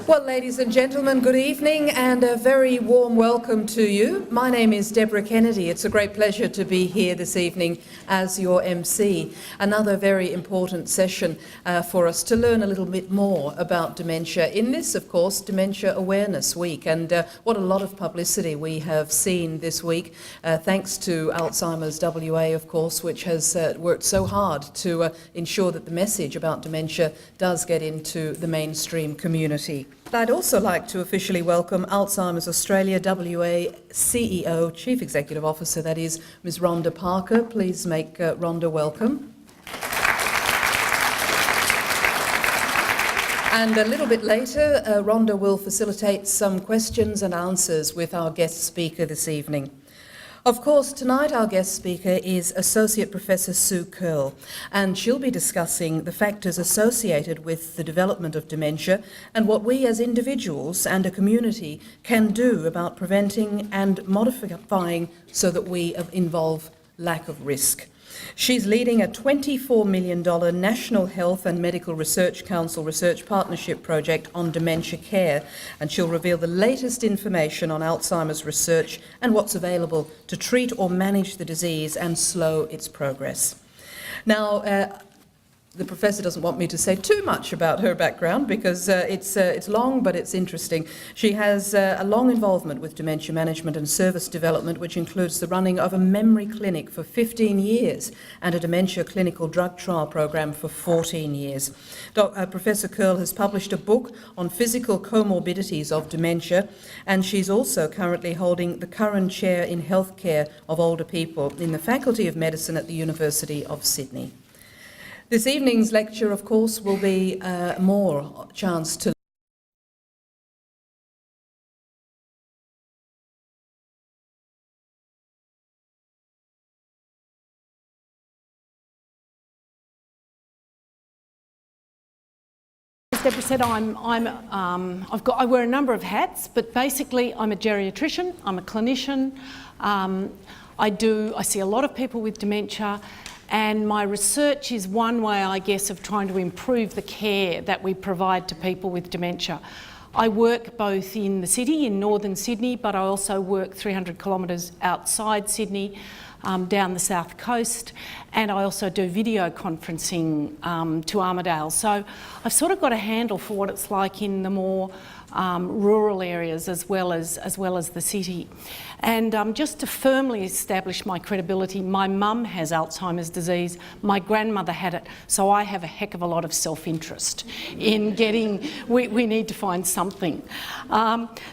Well, ladies and gentlemen, good evening and a very warm welcome to you. My name is Deborah Kennedy. It's a great pleasure to be here this evening as your MC. Another very important session for us to learn a little bit more about dementia. In this, of course, Dementia Awareness Week, and what a lot of publicity we have seen this week, thanks to Alzheimer's WA, of course, which has worked so hard to ensure that the message about dementia does get into the mainstream community. I'd also like to officially welcome Alzheimer's Australia WA CEO, Chief Executive Officer, that is Ms. Rhonda Parker. Please make Rhonda welcome. And a little bit later, Rhonda will facilitate some questions and answers with our guest speaker this evening. Of course, tonight our guest speaker is Associate Professor Sue Kurrie, and she'll be discussing the factors associated with the development of dementia and what we as individuals and a community can do about preventing and modifying so that we involve lack of risk. She's leading a $24 million National Health and Medical Research Council research partnership project on dementia care, and she'll reveal the latest information on Alzheimer's research and what's available to treat or manage the disease and slow its progress. Now, the professor doesn't want me to say too much about her background because it's long but it's interesting. She has a long involvement with dementia management and service development, which includes the running of a memory clinic for 15 years and a dementia clinical drug trial program for 14 years. Professor Kurrie has published a book on physical comorbidities of dementia, and she's also currently holding the current chair in healthcare of older people in the Faculty of Medicine at the University of Sydney. This evening's lecture, of course, will be more chance to As Deborah said, I wear a number of hats, but basically I'm a geriatrician, I'm a clinician. I see a lot of people with dementia. And my research is one way, I guess, of trying to improve the care that we provide to people with dementia. I work both in the city, in northern Sydney, but I also work 300 kilometres outside Sydney, down the south coast, and I also do video conferencing to Armidale. So I've sort of got a handle for what it's like in the more rural areas as well as the city. And just to firmly establish my credibility, my mum has Alzheimer's disease, my grandmother had it, so I have a heck of a lot of self-interest in getting, we need to find something.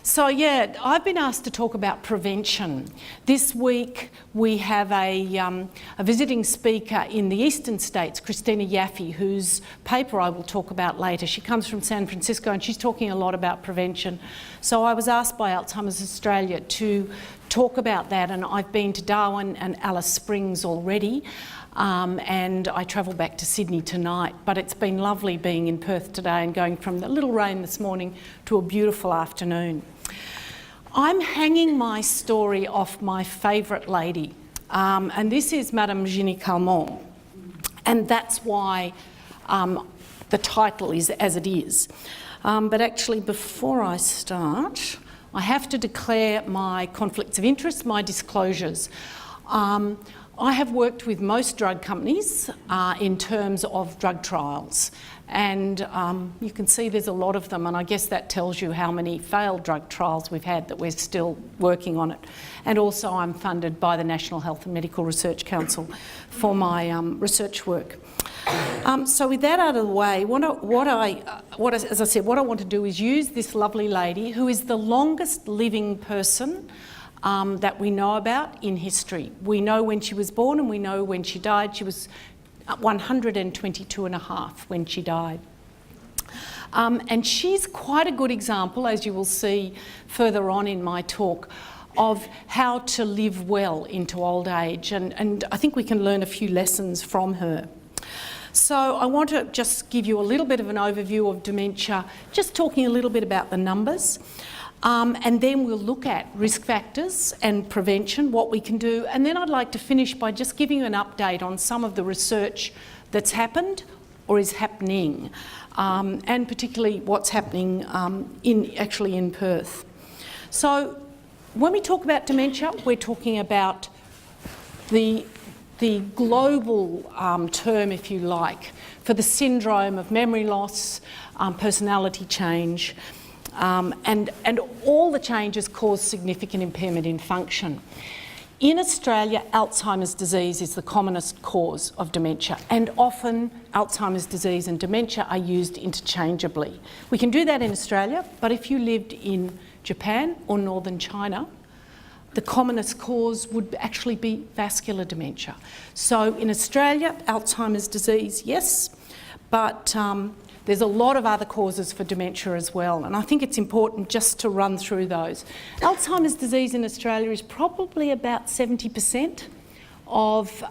So yeah, I've been asked to talk about prevention. This week we have a visiting speaker in the eastern states, Christina Yaffe, whose paper I will talk about later. She comes from San Francisco and she's talking a lot about prevention. So I was asked by Alzheimer's Australia to talk about that, and I've been to Darwin and Alice Springs already, and I travel back to Sydney tonight. But it's been lovely being in Perth today and going from the little rain this morning to a beautiful afternoon. I'm hanging my story off my favourite lady, and this is Madame Ginny Calment, and that's why the title is as it is. But actually, before I start, I have to declare my conflicts of interest, my disclosures. I have worked with most drug companies in terms of drug trials, and you can see there's a lot of them, and I guess that tells you how many failed drug trials we've had that we're still working on it. And also I'm funded by the National Health and Medical Research Council for my research work. So with that out of the way, as I said, what I want to do is use this lovely lady who is the longest living person that we know about in history. We know when she was born and we know when she died. She was 122 and a half when she died. And she's quite a good example, as you will see further on in my talk, of how to live well into old age. And I think we can learn a few lessons from her. So I want to just give you a little bit of an overview of dementia, just talking a little bit about the numbers. And then we'll look at risk factors and prevention, what we can do. And then I'd like to finish by just giving you an update on some of the research that's happened or is happening, and particularly what's happening in Perth. So when we talk about dementia, we're talking about the global term, if you like, for the syndrome of memory loss, personality change, and all the changes cause significant impairment in function. In Australia, Alzheimer's disease is the commonest cause of dementia, and often Alzheimer's disease and dementia are used interchangeably. We can do that in Australia, but if you lived in Japan or northern China, the commonest cause would actually be vascular dementia. So in Australia, Alzheimer's disease, yes, but there's a lot of other causes for dementia as well, and I think it's important just to run through those. Alzheimer's disease in Australia is probably about 70% of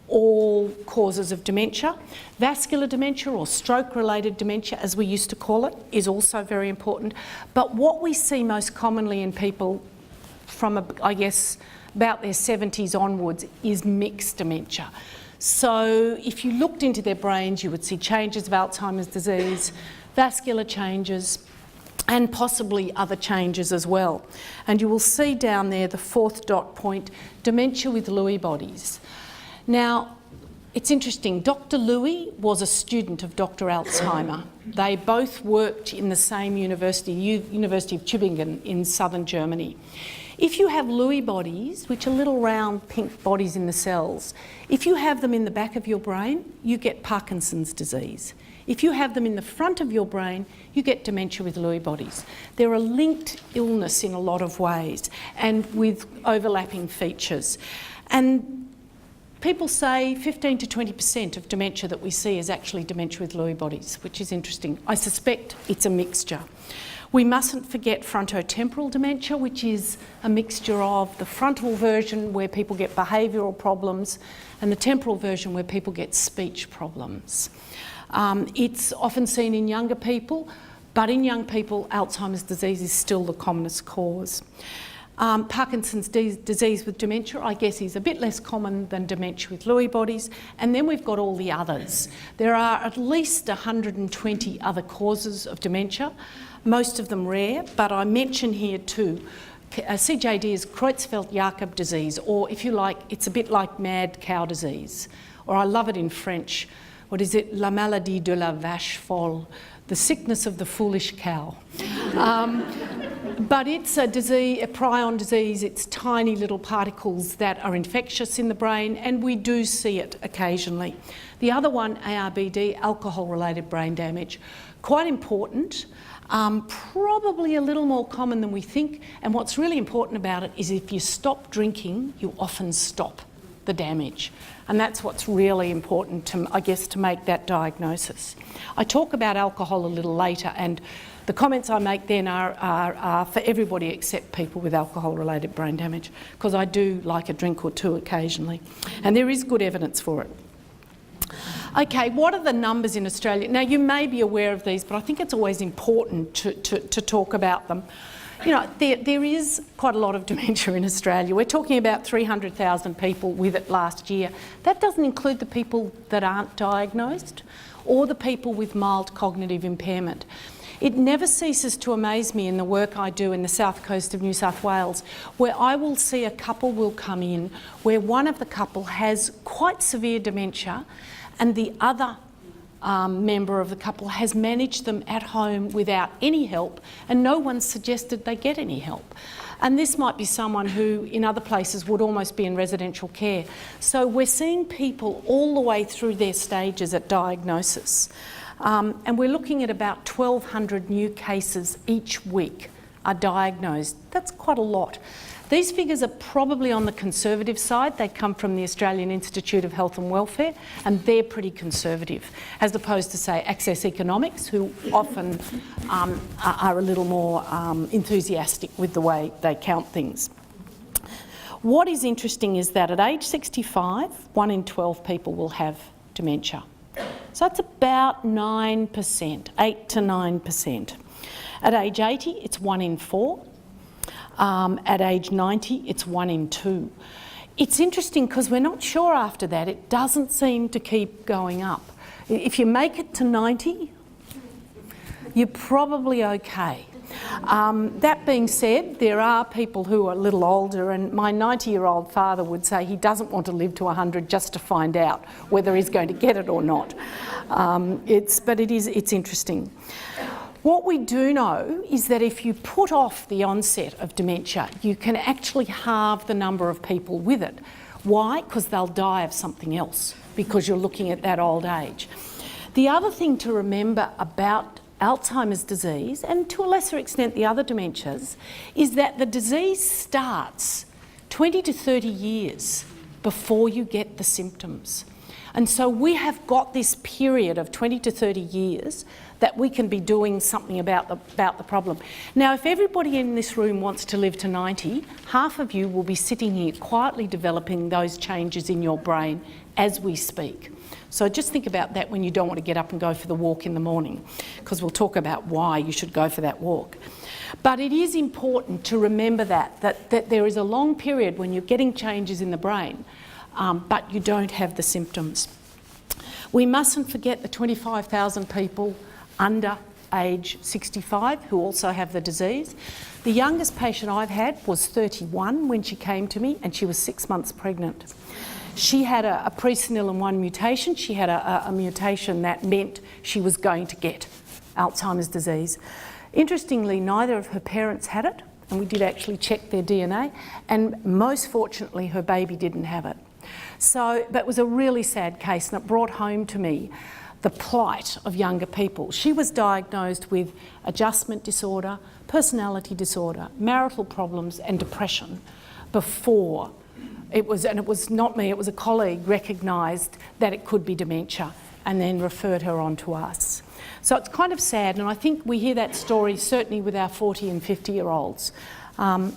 all causes of dementia. Vascular dementia, or stroke-related dementia, as we used to call it, is also very important. But what we see most commonly in people from, I guess, about their 70s onwards is mixed dementia. So if you looked into their brains, you would see changes of Alzheimer's disease, vascular changes, and possibly other changes as well. And you will see down there the fourth dot point, dementia with Lewy bodies. Now, it's interesting, Dr. Lewy was a student of Dr. Alzheimer. They both worked in the same university, University of Tübingen in southern Germany. If you have Lewy bodies, which are little round pink bodies in the cells, if you have them in the back of your brain, you get Parkinson's disease. If you have them in the front of your brain, you get dementia with Lewy bodies. They're a linked illness in a lot of ways and with overlapping features. And people say 15 to 20% of dementia that we see is actually dementia with Lewy bodies, which is interesting. I suspect it's a mixture. We mustn't forget frontotemporal dementia, which is a mixture of the frontal version where people get behavioural problems and the temporal version where people get speech problems. It's often seen in younger people, but in young people, Alzheimer's disease is still the commonest cause. Parkinson's disease with dementia, I guess, is a bit less common than dementia with Lewy bodies. And then we've got all the others. There are at least 120 other causes of dementia, most of them rare, but I mention here too, CJD is Creutzfeldt-Jakob disease, or if you like, it's a bit like mad cow disease, or I love it in French, what is it? La maladie de la vache folle, the sickness of the foolish cow. But it's a disease, a prion disease. It's tiny little particles that are infectious in the brain, and we do see it occasionally. The other one, ARBD, alcohol-related brain damage, quite important, probably a little more common than we think, and what's really important about it is if you stop drinking, you often stop the damage. And that's what's really important, to, I guess, to make that diagnosis. I talk about alcohol a little later, and the comments I make then are for everybody except people with alcohol-related brain damage, because I do like a drink or two occasionally, and there is good evidence for it. Okay, what are the numbers in Australia? Now, you may be aware of these, but I think it's always important to talk about them. You know, there is quite a lot of dementia in Australia. We're talking about 300,000 people with it last year. That doesn't include the people that aren't diagnosed or the people with mild cognitive impairment. It never ceases to amaze me in the work I do in the south coast of New South Wales, where I will see a couple will come in where one of the couple has quite severe dementia and the other member of the couple has managed them at home without any help, and no one suggested they get any help. And this might be someone who in other places would almost be in residential care. So we're seeing people all the way through their stages at diagnosis. And we're looking at about 1,200 new cases each week are diagnosed. That's quite a lot. These figures are probably on the conservative side. They come from the Australian Institute of Health and Welfare, and they're pretty conservative, as opposed to, say, Access Economics, who often are a little more enthusiastic with the way they count things. What is interesting is that at age 65, 1 in 12 people will have dementia. So that's about 9%, 8 to 9%. At age 80, it's 1 in 4. At age 90, it's 1 in 2. It's interesting because we're not sure after that. It doesn't seem to keep going up. If you make it to 90, you're probably okay. That being said, there are people who are a little older, and my 90-year-old father would say he doesn't want to live to 100 just to find out whether he's going to get it or not. It's interesting. What we do know is that if you put off the onset of dementia, you can actually halve the number of people with it. Why? Because they'll die of something else, because you're looking at that old age. The other thing to remember about Alzheimer's disease, and to a lesser extent the other dementias, is that the disease starts 20 to 30 years before you get the symptoms. And so we have got this period of 20 to 30 years that we can be doing something about the problem. Now, if everybody in this room wants to live to 90, half of you will be sitting here quietly developing those changes in your brain as we speak. So just think about that when you don't want to get up and go for the walk in the morning, because we'll talk about why you should go for that walk. But it is important to remember that there is a long period when you're getting changes in the brain, but you don't have the symptoms. We mustn't forget the 25,000 people under age 65 who also have the disease. The youngest patient I've had was 31 when she came to me, and she was 6 months pregnant. She had a presenilin-1 mutation. She had a mutation that meant she was going to get Alzheimer's disease. Interestingly, neither of her parents had it, and we did actually check their DNA, and most fortunately her baby didn't have it. So that was a really sad case, and it brought home to me the plight of younger people. She was diagnosed with adjustment disorder, personality disorder, marital problems and depression before it was not me, it was a colleague recognised that it could be dementia and then referred her on to us. So it's kind of sad, and I think we hear that story certainly with our 40 and 50-year-olds.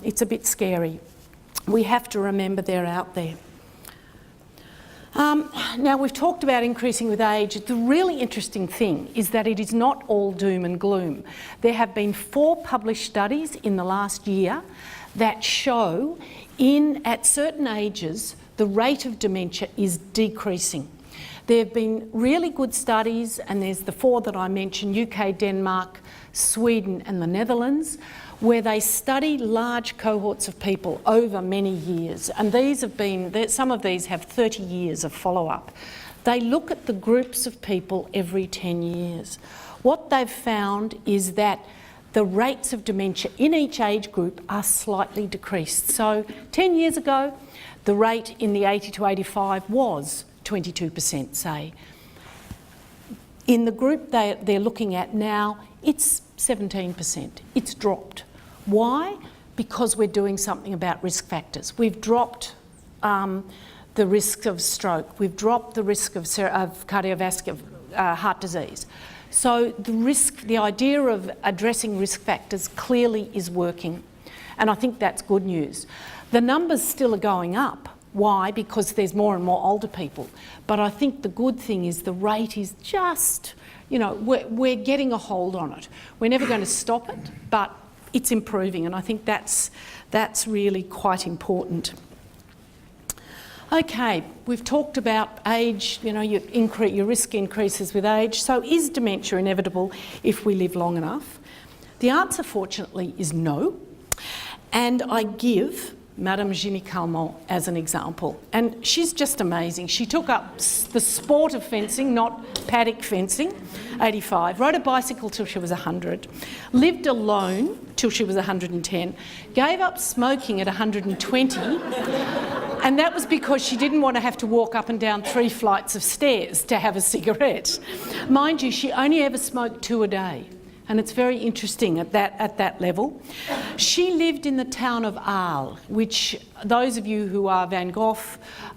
It's a bit scary. We have to remember they're out there. Now, we've talked about increasing with age. The really interesting thing is that it is not all doom and gloom. There have been 4 published studies in the last year that show at certain ages the rate of dementia is decreasing. There have been really good studies, and there's the 4 that I mentioned, UK, Denmark, Sweden and the Netherlands, where they study large cohorts of people over many years, and some of these have 30 years of follow-up. They look at the groups of people every 10 years. What they've found is that the rates of dementia in each age group are slightly decreased. So 10 years ago, the rate in the 80 to 85 was 22%, say. In the group they're looking at now, it's 17%. It's dropped. Why? Because we're doing something about risk factors. We've dropped the risk of stroke. We've dropped the risk of cardiovascular heart disease. So the idea of addressing risk factors clearly is working, and I think that's good news. The numbers still are going up. Why? Because there's more and more older people. But I think the good thing is the rate is just, we're getting a hold on it. We're never going to stop it, but it's improving, and I think that's really quite important. Okay, we've talked about age, your risk increases with age. So is dementia inevitable if we live long enough? The answer, fortunately, is no. And I give Madame Ginny Calment as an example. And she's just amazing. She took up the sport of fencing, not paddock fencing, 85, rode a bicycle till she was 100, lived alone till she was 110, gave up smoking at 120, and that was because she didn't want to have to walk up and down 3 flights of stairs to have a cigarette. Mind you, she only ever smoked 2 a day. And it's very interesting at that level. She lived in the town of Arles, which those of you who are Van Gogh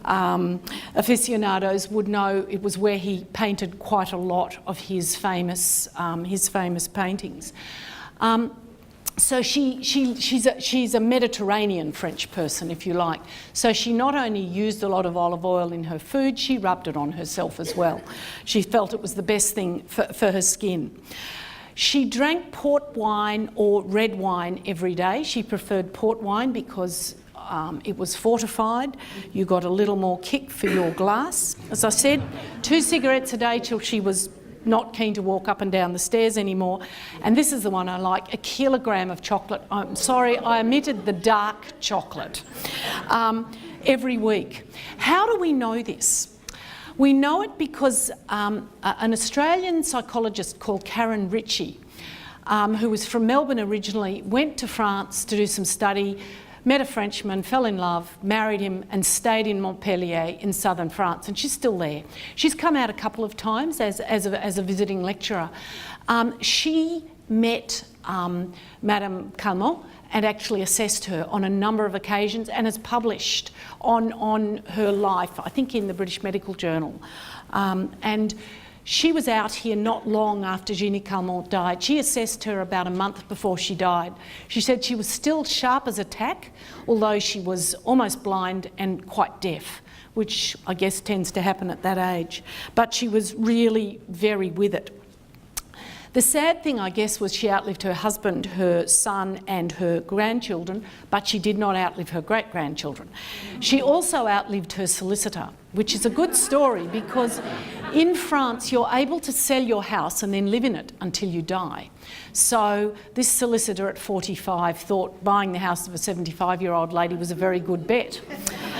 aficionados would know it was where he painted quite a lot of his famous paintings. So she's a Mediterranean French person, if you like. So she not only used a lot of olive oil in her food, she rubbed it on herself as well. She felt it was the best thing for her skin. She drank port wine or red wine every day. She preferred port wine because it was fortified. You got a little more kick for your glass. As I said, 2 cigarettes a day till she was not keen to walk up and down the stairs anymore. And this is the one I like, 1 kilogram of chocolate. I'm sorry, I omitted the dark chocolate, every week. How do we know this? We know it because an Australian psychologist called Karen Ritchie, who was from Melbourne originally, went to France to do some study, met a Frenchman, fell in love, married him and stayed in Montpellier in southern France, and she's still there. She's come out a couple of times as a visiting lecturer. She met Madame Calment and actually assessed her on a number of occasions and has published on her life, I think in the British Medical Journal. And she was out here not long after Jeannie Calment died. She assessed her about a month before she died. She said she was still sharp as a tack, although she was almost blind and quite deaf, which I guess tends to happen at that age. But she was really very with it. The sad thing, I guess, was she outlived her husband, her son and her grandchildren, but she did not outlive her great-grandchildren. She also outlived her solicitor, which is a good story because in France you're able to sell your house and then live in it until you die. So this solicitor at 45 thought buying the house of a 75-year-old lady was a very good bet.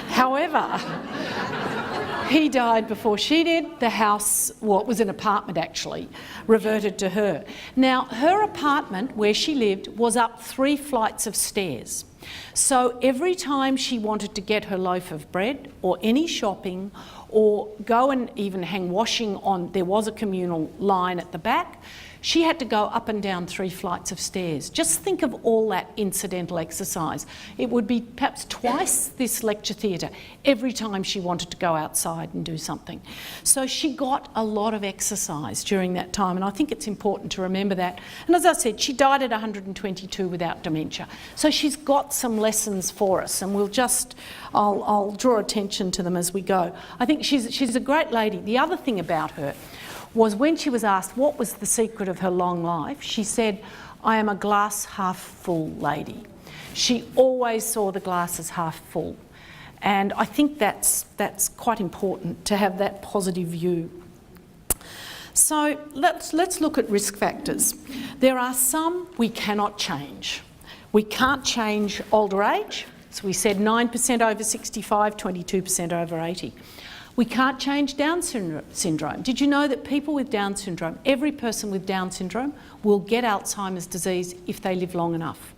However, he died before she did. The house, well, it was an apartment actually, reverted to her. Now, her apartment where she lived was up 3 flights of stairs. So every time she wanted to get her loaf of bread or any shopping or go and even hang washing on, there was a communal line at the back, she had to go up and down 3 flights of stairs. Just think of all that incidental exercise. It would be perhaps twice this lecture theatre every time she wanted to go outside and do something. So she got a lot of exercise during that time, and I think it's important to remember that. And as I said, she died at 122 without dementia. So she's got some lessons for us, and I'll draw attention to them as we go. I think she's a great lady. The other thing about her was when she was asked what was the secret of her long life, she said, "I am a glass half full lady." She always saw the glass as half full. And I think that's quite important to have that positive view. So let's look at risk factors. There are some we cannot change. We can't change older age. So we said 9% over 65, 22% over 80. We can't change Down syndrome. Did you know that people with Down syndrome, every person with Down syndrome will get Alzheimer's disease if they live long enough?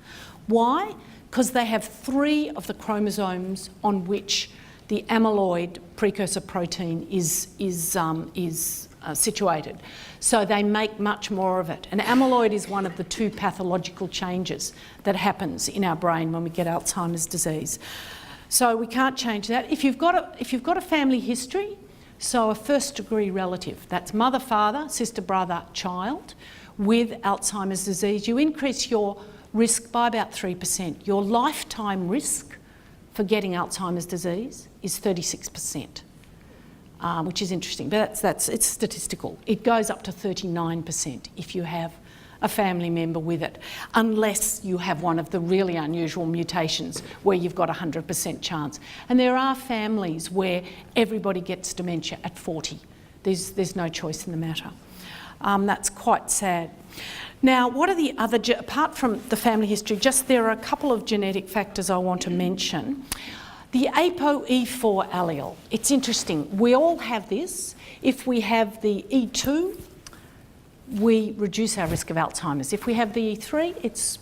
Why? Because they have 3 of the chromosomes on which the amyloid precursor protein is situated. So they make much more of it. And amyloid is one of the 2 pathological changes that happens in our brain when we get Alzheimer's disease. So we can't change that. If you've got a family history, so a first-degree relative, that's mother, father, sister, brother, child, with Alzheimer's disease, you increase your risk by about 3%. Your lifetime risk for getting Alzheimer's disease is 36%, which is interesting, but it's statistical. It goes up to 39% if you have a family member with it, unless you have one of the really unusual mutations where you've got a 100% chance. And there are families where everybody gets dementia at 40. There's no choice in the matter. That's quite sad. Now, what are the other, apart from the family history, there are a couple of genetic factors I want to mention. The ApoE4 allele, it's interesting. We all have this. If we have the E2, we reduce our risk of Alzheimer's. If we have the E3, it's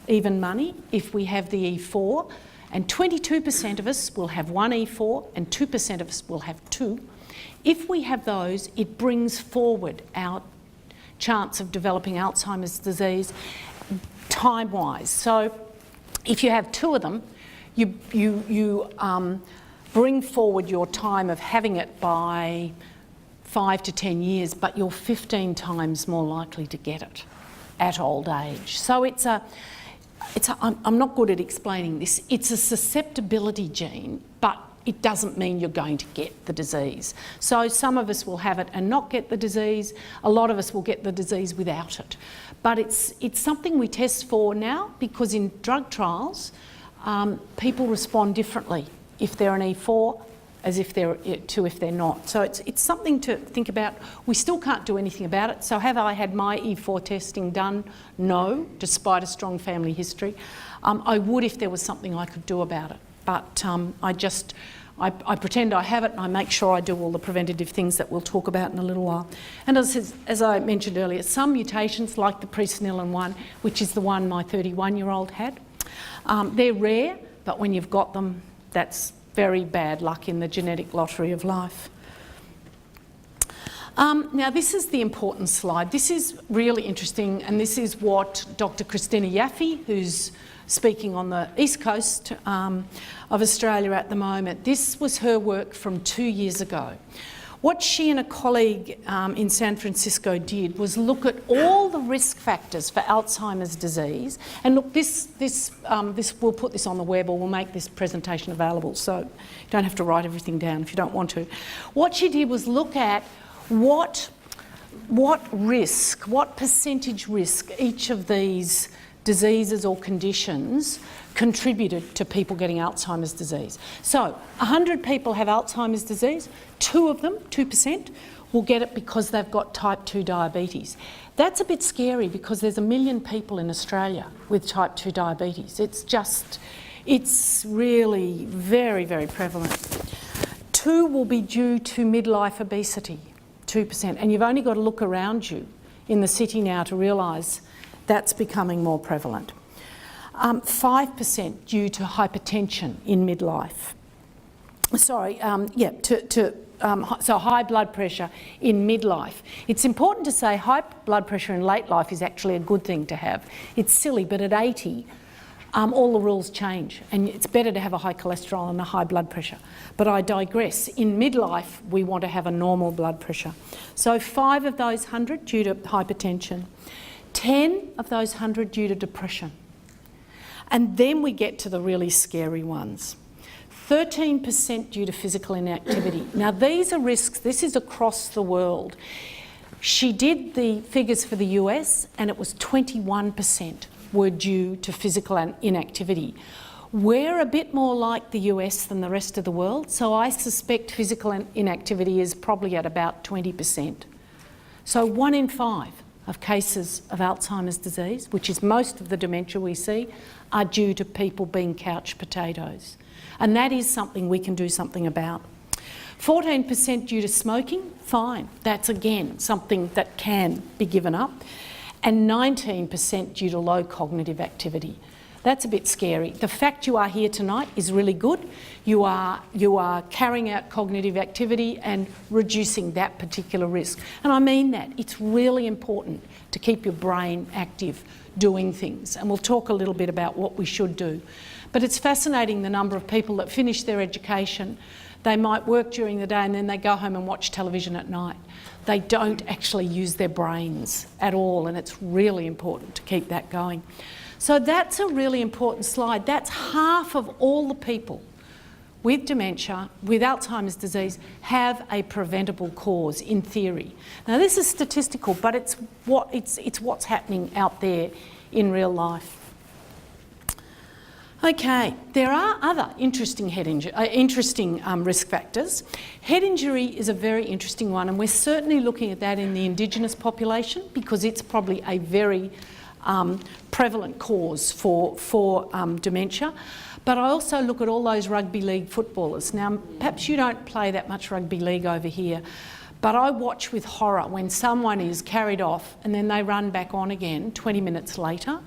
even money. If we have the E4, and 22% of us will have 1 E4 and 2% of us will have 2. If we have those, it brings forward our chance of developing Alzheimer's disease time-wise. So if you have 2 of them, you bring forward your time of having it by 5 to 10 years, but you're 15 times more likely to get it at old age. So I'm not good at explaining this. It's a susceptibility gene, but it doesn't mean you're going to get the disease. So some of us will have it and not get the disease. A lot of us will get the disease without it. But it's something we test for now because in drug trials, people respond differently if they're an E4 as if they're two if they're not. So it's something to think about. We still can't do anything about it. So have I had my E4 testing done? No, despite a strong family history. I would if there was something I could do about it. But I pretend I have it and I make sure I do all the preventative things that we'll talk about in a little while. And as I mentioned earlier, some mutations like the presenilin one, which is the one my 31-year-old had, they're rare, but when you've got them, that's very bad luck in the genetic lottery of life. Now this is the important slide. This is really interesting, and this is what Dr. Christina Yaffe, who's speaking on the east coast of Australia at the moment, this was her work from 2 years ago. What she and a colleague in San Francisco did was look at all the risk factors for Alzheimer's disease. And look, we'll put this on the web, or we'll make this presentation available, so you don't have to write everything down if you don't want to. What she did was look at what percentage risk each of these diseases or conditions contributed to people getting Alzheimer's disease. So 100 people have Alzheimer's disease, 2 of them, 2%, will get it because they've got type 2 diabetes. That's a bit scary because there's 1 million people in Australia with type 2 diabetes. It's really very, very prevalent. 2 will be due to midlife obesity, 2%. And you've only got to look around you in the city now to realise that's becoming more prevalent. 5% due to hypertension in midlife. So high blood pressure in midlife. It's important to say high blood pressure in late life is actually a good thing to have. It's silly, but at 80, all the rules change, and it's better to have a high cholesterol and a high blood pressure. But I digress. In midlife, we want to have a normal blood pressure. So 5 of those 100 due to hypertension, 10 of those 100 due to depression. And then we get to the really scary ones. 13% due to physical inactivity. Now these are risks, this is across the world. She did the figures for the US and it was 21% were due to physical inactivity. We're a bit more like the US than the rest of the world, so I suspect physical inactivity is probably at about 20%. So 1 in 5 of cases of Alzheimer's disease, which is most of the dementia we see, are due to people being couch potatoes. And that is something we can do something about. 14% due to smoking, fine. That's again something that can be given up. And 19% due to low cognitive activity. That's a bit scary. The fact you are here tonight is really good. You are carrying out cognitive activity and reducing that particular risk. And I mean that. It's really important to keep your brain active, doing things. And we'll talk a little bit about what we should do. But it's fascinating the number of people that finish their education. They might work during the day and then they go home and watch television at night. They don't actually use their brains at all, and it's really important to keep that going. So that's a really important slide. That's half of all the people with dementia, with Alzheimer's disease, have a preventable cause in theory. Now this is statistical, but it's what's happening out there in real life. Okay, there are other interesting risk factors. Head injury is a very interesting one, and we're certainly looking at that in the Indigenous population because it's probably a very prevalent cause for dementia. But I also look at all those rugby league footballers. Now, perhaps you don't play that much rugby league over here, but I watch with horror when someone is carried off and then they run back on again 20 minutes later.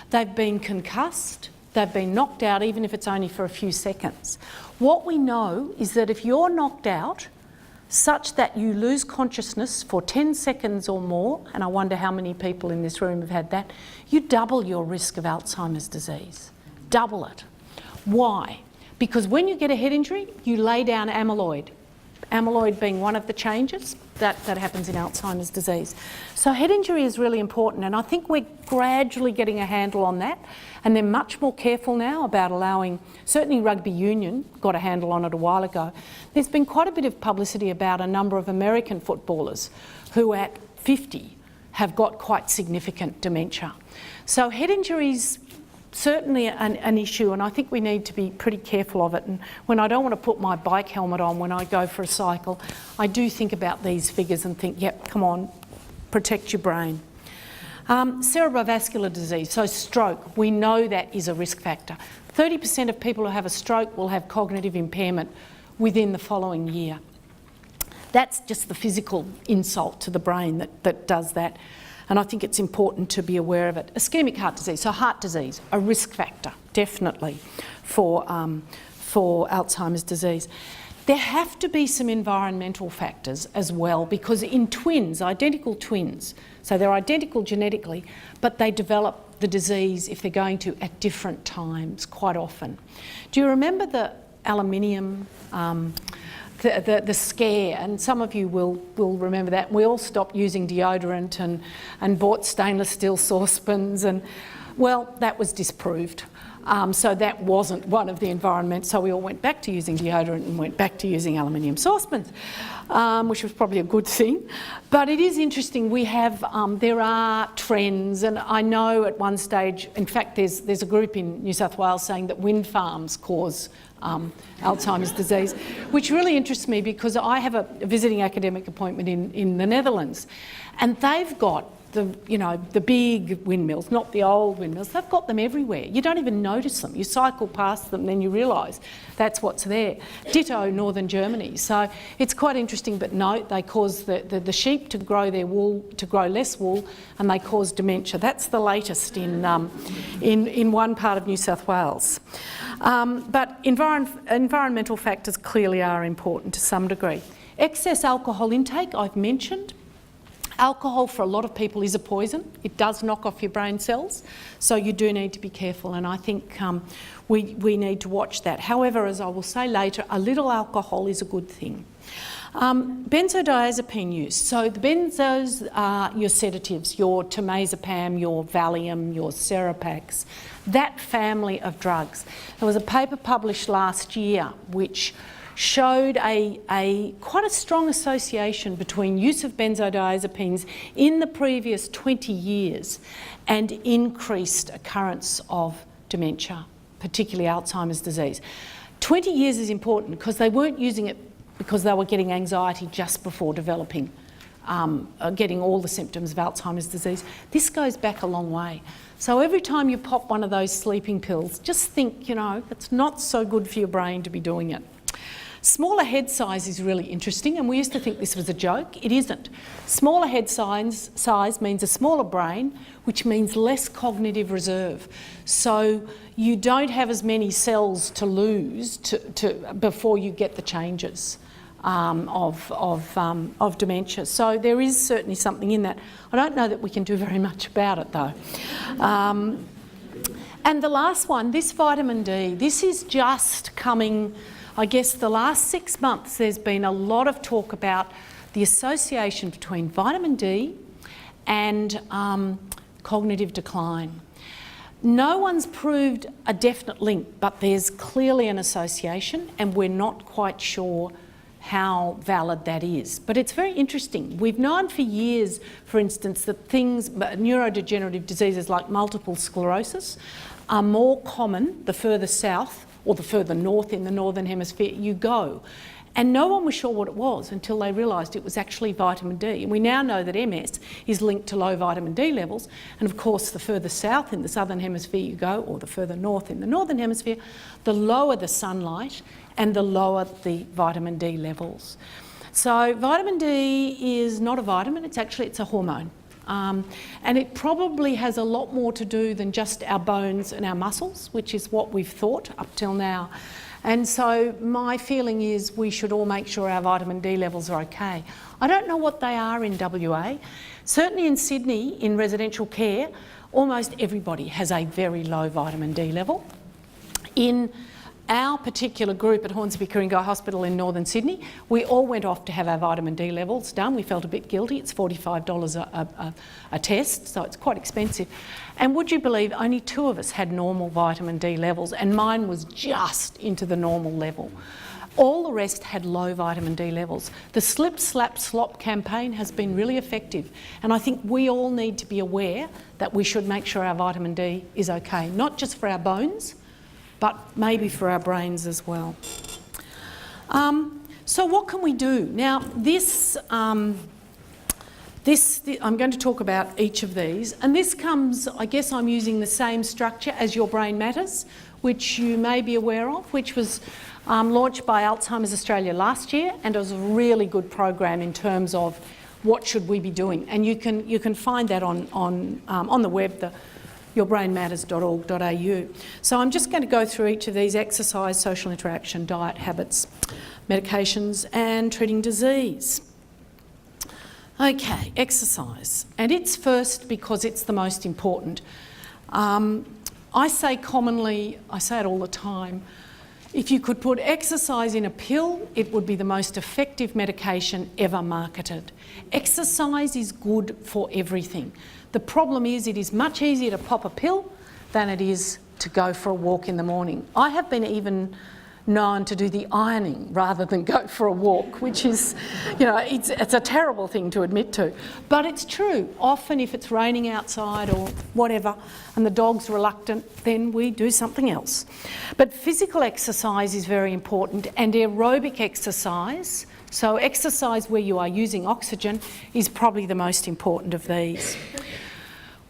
They've been concussed. They've been knocked out, even if it's only for a few seconds. What we know is that if you're knocked out such that you lose consciousness for 10 seconds or more, and I wonder how many people in this room have had that, you double your risk of Alzheimer's disease. Double it. Why? Because when you get a head injury, you lay down amyloid. Amyloid being one of the changes that happens in Alzheimer's disease. So head injury is really important, and I think we're gradually getting a handle on that, and they're much more careful now about allowing, certainly rugby union got a handle on it a while ago. There's been quite a bit of publicity about a number of American footballers who at 50 have got quite significant dementia. So head injuries certainly an issue, and I think we need to be pretty careful of it. And when I don't want to put my bike helmet on when I go for a cycle, I do think about these figures and think, yep, come on, protect your brain. Cerebrovascular disease, so stroke, we know that is a risk factor. 30% of people who have a stroke will have cognitive impairment within the following year. That's just the physical insult to the brain that does that. And I think it's important to be aware of it. Ischemic heart disease, so heart disease, a risk factor, definitely, for Alzheimer's disease. There have to be some environmental factors as well, because in twins, identical twins, so they're identical genetically, but they develop the disease, if they're going to, at different times quite often. Do you remember the aluminium, the scare? And some of you will remember that. We all stopped using deodorant and bought stainless steel saucepans, and well, that was disproved. So that wasn't one of the environments, so we all went back to using deodorant and went back to using aluminium saucepans, which was probably a good thing. But it is interesting, we have, there are trends, and I know at one stage, in fact there's a group in New South Wales saying that wind farms cause Alzheimer's disease, which really interests me because I have a visiting academic appointment in the Netherlands, and they've got the big windmills, not the old windmills. They've got them everywhere. You don't even notice them. You cycle past them, then you realise that's what's there. Ditto Northern Germany. So it's quite interesting, but no, they cause the sheep to grow their wool, to grow less wool, and they cause dementia. That's the latest in one part of New South Wales. But environmental factors clearly are important to some degree. Excess alcohol intake, I've mentioned. Alcohol for a lot of people is a poison. It does knock off your brain cells, so you do need to be careful, and I think we need to watch that. However, as I will say later, a little alcohol is a good thing. Benzodiazepine use. So the benzos are your sedatives, your temazepam, your Valium, your Seropax, that family of drugs. There was a paper published last year which showed quite a strong association between use of benzodiazepines in the previous 20 years and increased occurrence of dementia, particularly Alzheimer's disease. 20 years is important because they weren't using it because they were getting anxiety just before developing, getting all the symptoms of Alzheimer's disease. This goes back a long way. So every time you pop one of those sleeping pills, just think, it's not so good for your brain to be doing it. Smaller head size is really interesting, and we used to think this was a joke. It isn't. Smaller head size means a smaller brain, which means less cognitive reserve. So you don't have as many cells to lose before you get the changes of dementia. So there is certainly something in that. I don't know that we can do very much about it though. And the last one, this vitamin D, this is just coming. I guess the last 6 months there's been a lot of talk about the association between vitamin D and cognitive decline. No one's proved a definite link, but there's clearly an association, and we're not quite sure how valid that is. But it's very interesting. We've known for years, for instance, that neurodegenerative diseases like multiple sclerosis are more common the further south or the further north in the northern hemisphere you go. And no one was sure what it was until they realised it was actually vitamin D. And we now know that MS is linked to low vitamin D levels. And of course, the further south in the southern hemisphere you go, or the further north in the northern hemisphere, the lower the sunlight and the lower the vitamin D levels. So vitamin D is not a vitamin, it's a hormone. And it probably has a lot more to do than just our bones and our muscles, which is what we've thought up till now. And so my feeling is we should all make sure our vitamin D levels are okay. I don't know what they are in WA. Certainly in Sydney, in residential care, almost everybody has a very low vitamin D level. In our particular group at Hornsby Ku-ring-gai Hospital in northern Sydney, we all went off to have our vitamin D levels done. We felt a bit guilty. It's $45 a test, so it's quite expensive. And would you believe only 2 of us had normal vitamin D levels, and mine was just into the normal level. All the rest had low vitamin D levels. The Slip, Slap, Slop campaign has been really effective, and I think we all need to be aware that we should make sure our vitamin D is okay, not just for our bones, but maybe for our brains as well. So what can we do? Now, I'm going to talk about each of these, and this comes, I guess I'm using the same structure as Your Brain Matters, which you may be aware of, which was launched by Alzheimer's Australia last year, and it was a really good program in terms of what should we be doing. And you can find that on the web, yourbrainmatters.org.au. So I'm just going to go through each of these: exercise, social interaction, diet, habits, medications, and treating disease. Okay, exercise. And it's first because it's the most important. I say it all the time, if you could put exercise in a pill, it would be the most effective medication ever marketed. Exercise is good for everything. The problem is it is much easier to pop a pill than it is to go for a walk in the morning. I have been even known to do the ironing rather than go for a walk, which is, it's a terrible thing to admit to. But it's true. Often if it's raining outside or whatever and the dog's reluctant, then we do something else. But physical exercise is very important, and aerobic exercise, so exercise where you are using oxygen, is probably the most important of these.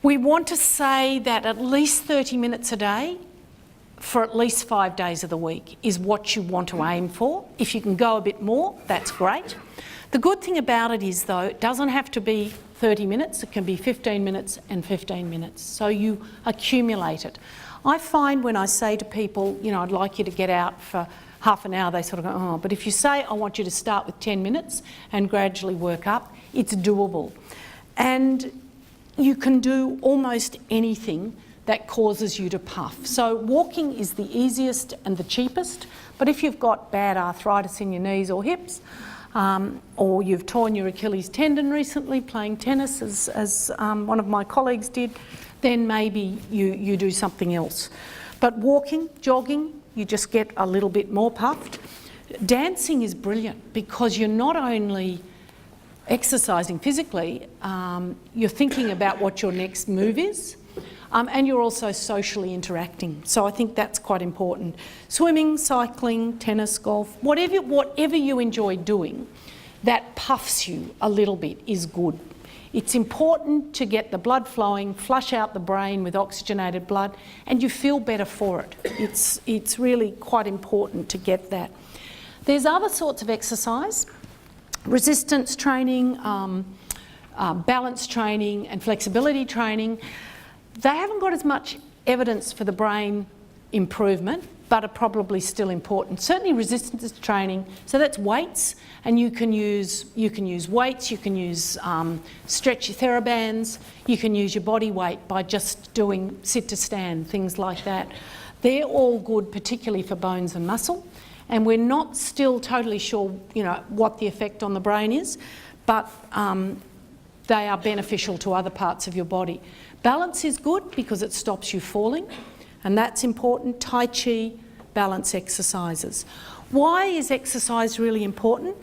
We want to say that at least 30 minutes a day for at least 5 days of the week is what you want to aim for. If you can go a bit more, that's great. The good thing about it is, though, it doesn't have to be 30 minutes. It can be 15 minutes and 15 minutes. So you accumulate it. I find when I say to people, I'd like you to get out for half an hour, they sort of go, oh, but if you say, I want you to start with 10 minutes and gradually work up, it's doable. And you can do almost anything that causes you to puff. So walking is the easiest and the cheapest, but if you've got bad arthritis in your knees or hips, or you've torn your Achilles tendon recently playing tennis, as one of my colleagues did, then maybe you do something else. But walking, jogging, you just get a little bit more puffed. Dancing is brilliant because you're not only exercising physically, you're thinking about what your next move is, and you're also socially interacting. So I think that's quite important. Swimming, cycling, tennis, golf, whatever you enjoy doing that puffs you a little bit is good. It's important to get the blood flowing, flush out the brain with oxygenated blood, and you feel better for it. It's really quite important to get that. There's other sorts of exercise: resistance training, balance training, and flexibility training. They haven't got as much evidence for the brain improvement, but are probably still important. Certainly resistance training, so that's weights, and you can use weights, you can use stretchy therabands, you can use your body weight by just doing sit to stand, things like that. They're all good, particularly for bones and muscle, and we're not still totally sure, what the effect on the brain is, but they are beneficial to other parts of your body. Balance is good because it stops you falling, and that's important. Tai Chi, balance exercises. Why is exercise really important?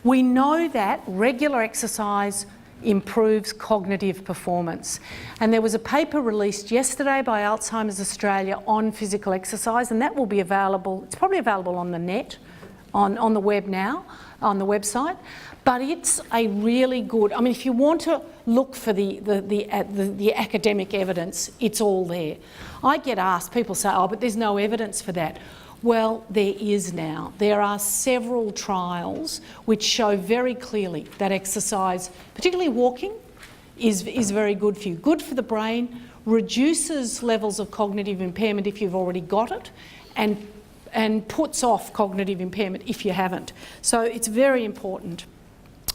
We know that regular exercise improves cognitive performance. And there was a paper released yesterday by Alzheimer's Australia on physical exercise, and that will be available, it's probably available on the net, on the web now, on the website. But it's a really good, if you want to look for the academic evidence, it's all there. I get asked, people say, oh, but there's no evidence for that. Well, there is now. There are several trials which show very clearly that exercise, particularly walking, is very good for you. Good for the brain, reduces levels of cognitive impairment if you've already got it, and puts off cognitive impairment if you haven't. So it's very important.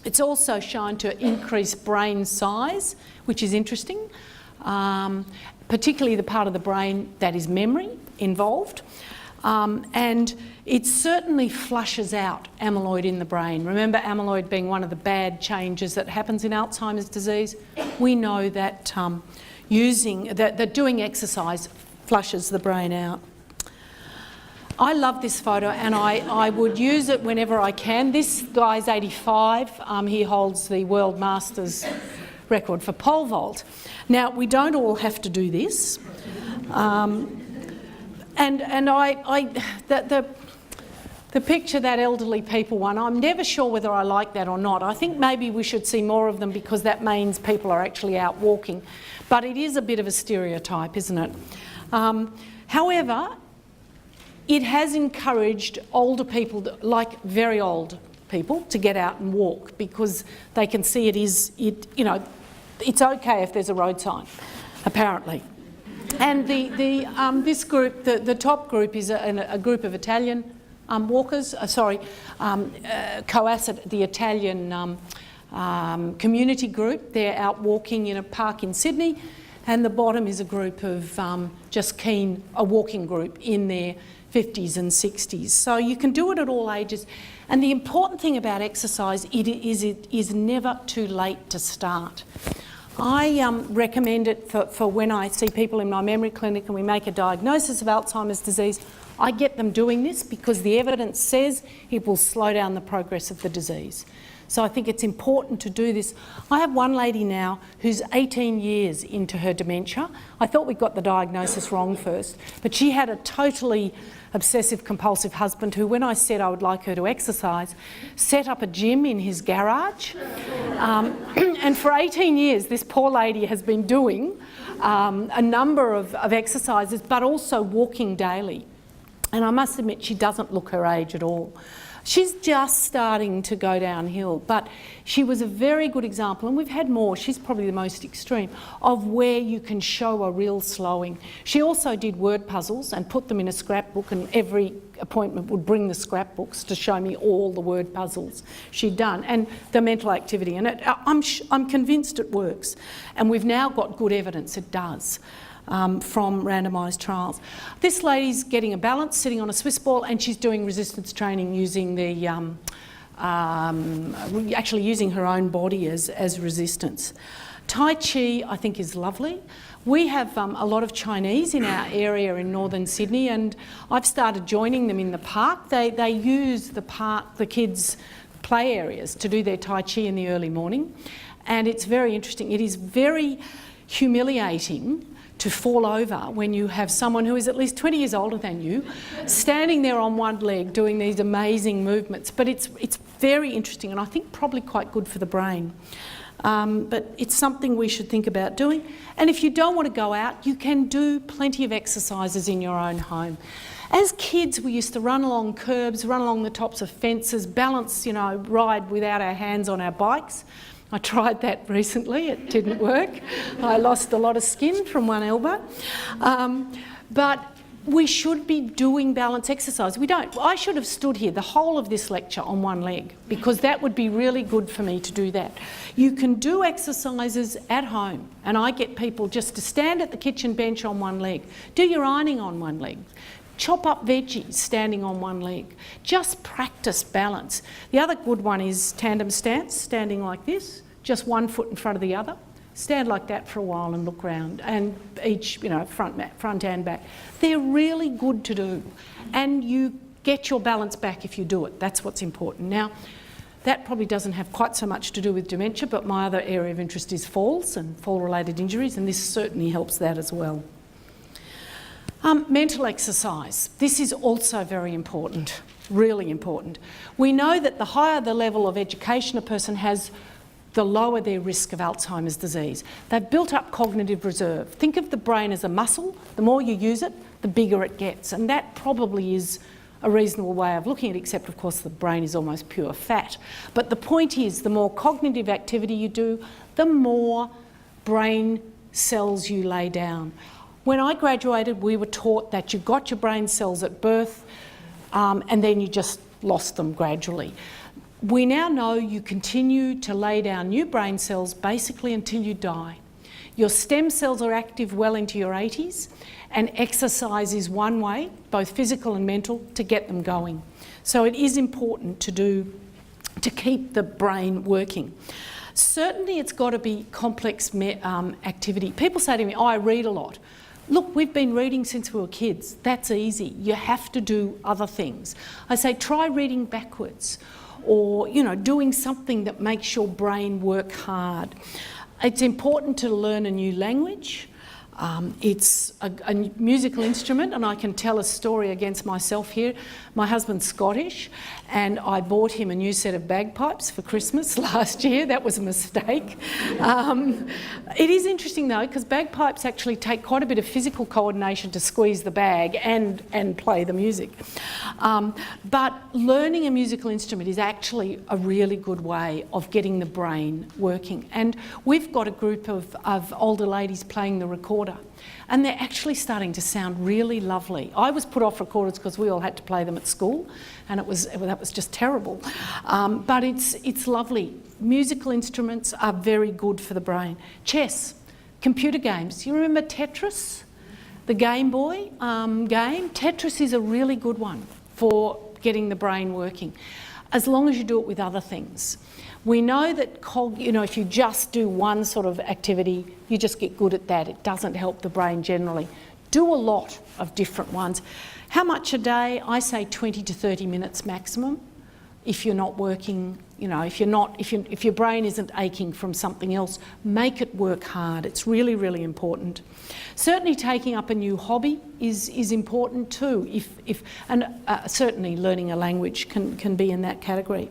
It's also shown to increase brain size, which is interesting, particularly the part of the brain that is memory involved. And it certainly flushes out amyloid in the brain. Remember amyloid being one of the bad changes that happens in Alzheimer's disease? We know that that doing exercise flushes the brain out. I love this photo, and I would use it whenever I can. This guy's 85. He holds the World Masters record for pole vault. Now, we don't all have to do this. The picture, that elderly people one, I'm never sure whether I like that or not. I think maybe we should see more of them because that means people are actually out walking. But it is a bit of a stereotype, isn't it? However, it has encouraged older people, like very old people, to get out and walk because they can see it's okay if there's a road sign, apparently. And this group, the top group, is a group of Italian walkers. COASIT, the Italian community group. They're out walking in a park in Sydney, and the bottom is a group of a walking group in their 50s and 60s. So you can do it at all ages. And the important thing about exercise, it is never too late to start. I recommend it for when I see people in my memory clinic and we make a diagnosis of Alzheimer's disease. I get them doing this because the evidence says it will slow down the progress of the disease. So I think it's important to do this. I have one lady now who's 18 years into her dementia. I thought we got the diagnosis wrong first, but she had a totally obsessive compulsive husband who, when I said I would like her to exercise, set up a gym in his garage. And for 18 years, this poor lady has been doing a number of exercises, but also walking daily. And I must admit, she doesn't look her age at all. She's just starting to go downhill, but she was a very good example, and we've had more, she's probably the most extreme, of where you can show a real slowing. She also did word puzzles and put them in a scrapbook, and every appointment would bring the scrapbooks to show me all the word puzzles she'd done, and the mental activity. And I'm convinced it works, and we've now got good evidence it does. From randomised trials. This lady's getting a balance, sitting on a Swiss ball, and she's doing resistance training using actually using her own body as resistance. Tai Chi, I think, is lovely. We have a lot of Chinese in our area in northern Sydney, and I've started joining them in the park. They use the park, the kids' play areas, to do their Tai Chi in the early morning, and it's very interesting. It is very humiliating to fall over when you have someone who is at least 20 years older than you, standing there on one leg doing these amazing movements. But it's very interesting, and I think probably quite good for the brain. But it's something we should think about doing. And if you don't want to go out, you can do plenty of exercises in your own home. As kids, we used to run along curbs, run along the tops of fences, balance, ride without our hands on our bikes. I tried that recently, it didn't work. I lost a lot of skin from one elbow. But we should be doing balance exercise. We don't. I should have stood here the whole of this lecture on one leg, because that would be really good for me to do that. You can do exercises at home, and I get people just to stand at the kitchen bench on one leg, do your ironing on one leg, chop up veggies standing on one leg. Just practice balance. The other good one is tandem stance, standing like this, just one foot in front of the other. Stand like that for a while and look round, and each, front and back. They're really good to do, and you get your balance back if you do it. That's what's important. Now, that probably doesn't have quite so much to do with dementia, but my other area of interest is falls and fall-related injuries, and this certainly helps that as well. Mental exercise. This is also very important, really important. We know that the higher the level of education a person has, the lower their risk of Alzheimer's disease. They've built up cognitive reserve. Think of the brain as a muscle. The more you use it, the bigger it gets. And that probably is a reasonable way of looking at it, except of course the brain is almost pure fat. But the point is, the more cognitive activity you do, the more brain cells you lay down. When I graduated, we were taught that you got your brain cells at birth and then you just lost them gradually. We now know you continue to lay down new brain cells basically until you die. Your stem cells are active well into your 80s, and exercise is one way, both physical and mental, to get them going. So it is important to keep the brain working. Certainly it's got to be complex activity. People say to me, I read a lot. Look, we've been reading since we were kids. That's easy. You have to do other things. I say try reading backwards, or, you know, doing something that makes your brain work hard. It's important to learn a new language. It's a musical instrument, and I can tell a story against myself here. My husband's Scottish, and I bought him a new set of bagpipes for Christmas last year. That was a mistake. It is interesting though, because bagpipes actually take quite a bit of physical coordination to squeeze the bag and play the music. But learning a musical instrument is actually a really good way of getting the brain working. And we've got a group of older ladies playing the recorder, and they're actually starting to sound really lovely. I was put off recorders because we all had to play them at school, and that was just terrible. But it's lovely. Musical instruments are very good for the brain. Chess, computer games. You remember Tetris, the Game Boy game? Tetris is a really good one for getting the brain working, as long as you do it with other things. We know that, if you just do one sort of activity, you just get good at that. It doesn't help the brain generally. Do a lot of different ones. How much a day? I say 20 to 30 minutes maximum. If you're not working, if your brain isn't aching from something else, make it work hard. It's really, really important. Certainly taking up a new hobby is important too. Certainly learning a language can be in that category.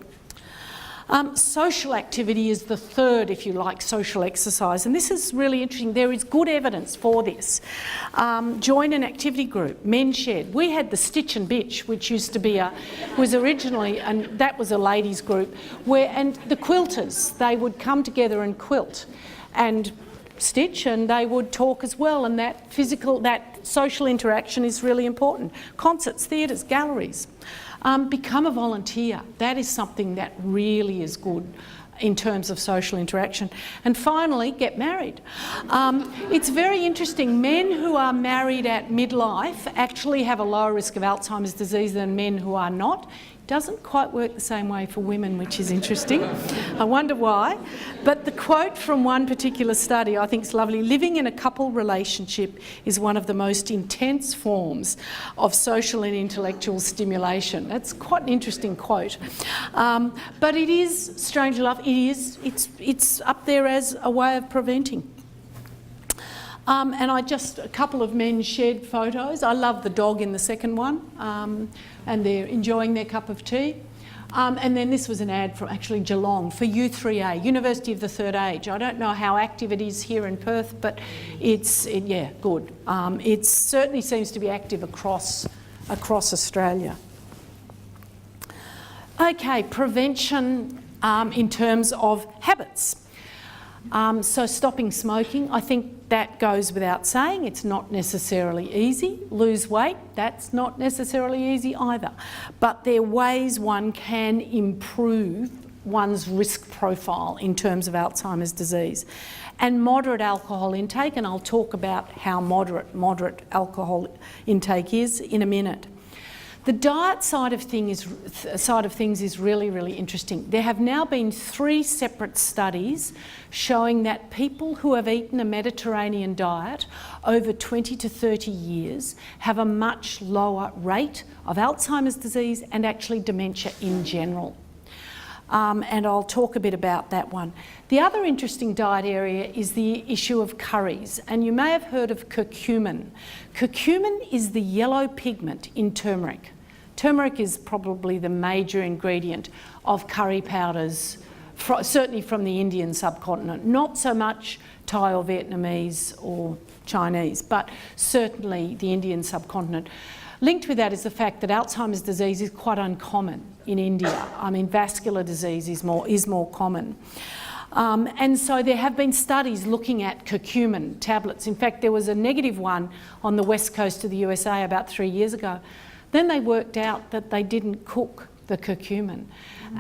Social activity is the third, if you like, social exercise, and this is really interesting. There is good evidence for this. Join an activity group, Men's Shed. We had the Stitch and Bitch, which used to be was originally, and that was a ladies' group, and the quilters, they would come together and quilt and stitch, and they would talk as well, and that social interaction is really important. Concerts, theatres, galleries. Become a volunteer. That is something that really is good in terms of social interaction. And finally, get married. It's very interesting. Men who are married at midlife actually have a lower risk of Alzheimer's disease than men who are not. Doesn't quite work the same way for women, which is interesting. I wonder why. But the quote from one particular study I think is lovely. Living in a couple relationship is one of the most intense forms of social and intellectual stimulation. That's quite an interesting quote. But it is, strange enough, it's up there as a way of preventing. And a couple of Men's Shed photos. I love the dog in the second one, and they're enjoying their cup of tea. And then this was an ad from actually Geelong for U3A, University of the Third Age. I don't know how active it is here in Perth, but it's good. It certainly seems to be active across Australia. Okay, prevention in terms of habits. So stopping smoking, I think that goes without saying. It's not necessarily easy. Lose weight, that's not necessarily easy either. But there are ways one can improve one's risk profile in terms of Alzheimer's disease. And moderate alcohol intake, and I'll talk about how moderate alcohol intake is in a minute. The diet side of things is really, really interesting. There have now been 3 separate studies showing that people who have eaten a Mediterranean diet over 20 to 30 years have a much lower rate of Alzheimer's disease and actually dementia in general. And I'll talk a bit about that one. The other interesting diet area is the issue of curries, and you may have heard of curcumin. Curcumin is the yellow pigment in turmeric. Turmeric is probably the major ingredient of curry powders, certainly from the Indian subcontinent. Not so much Thai or Vietnamese or Chinese, but certainly the Indian subcontinent. Linked with that is the fact that Alzheimer's disease is quite uncommon in India. I mean, vascular disease is more common. And so there have been studies looking at curcumin tablets. In fact, there was a negative one on the west coast of the USA about 3 years ago. Then they worked out that they didn't cook the curcumin,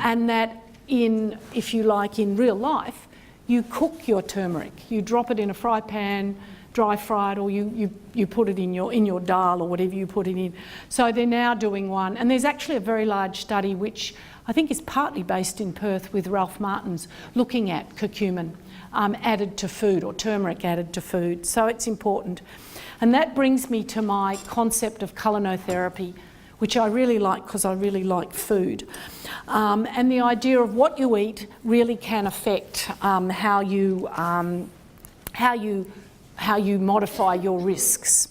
and that if you like, in real life, you cook your turmeric. You drop it in a fry pan, dry fry it, or you put it in your dal or whatever you put it in. So they're now doing one, and there's actually a very large study which I think is partly based in Perth with Ralph Martins looking at curcumin added to food, or turmeric added to food. So it's important. And that brings me to my concept of culinotherapy, which I really like because I really like food. And the idea of what you eat really can affect how you modify your risks.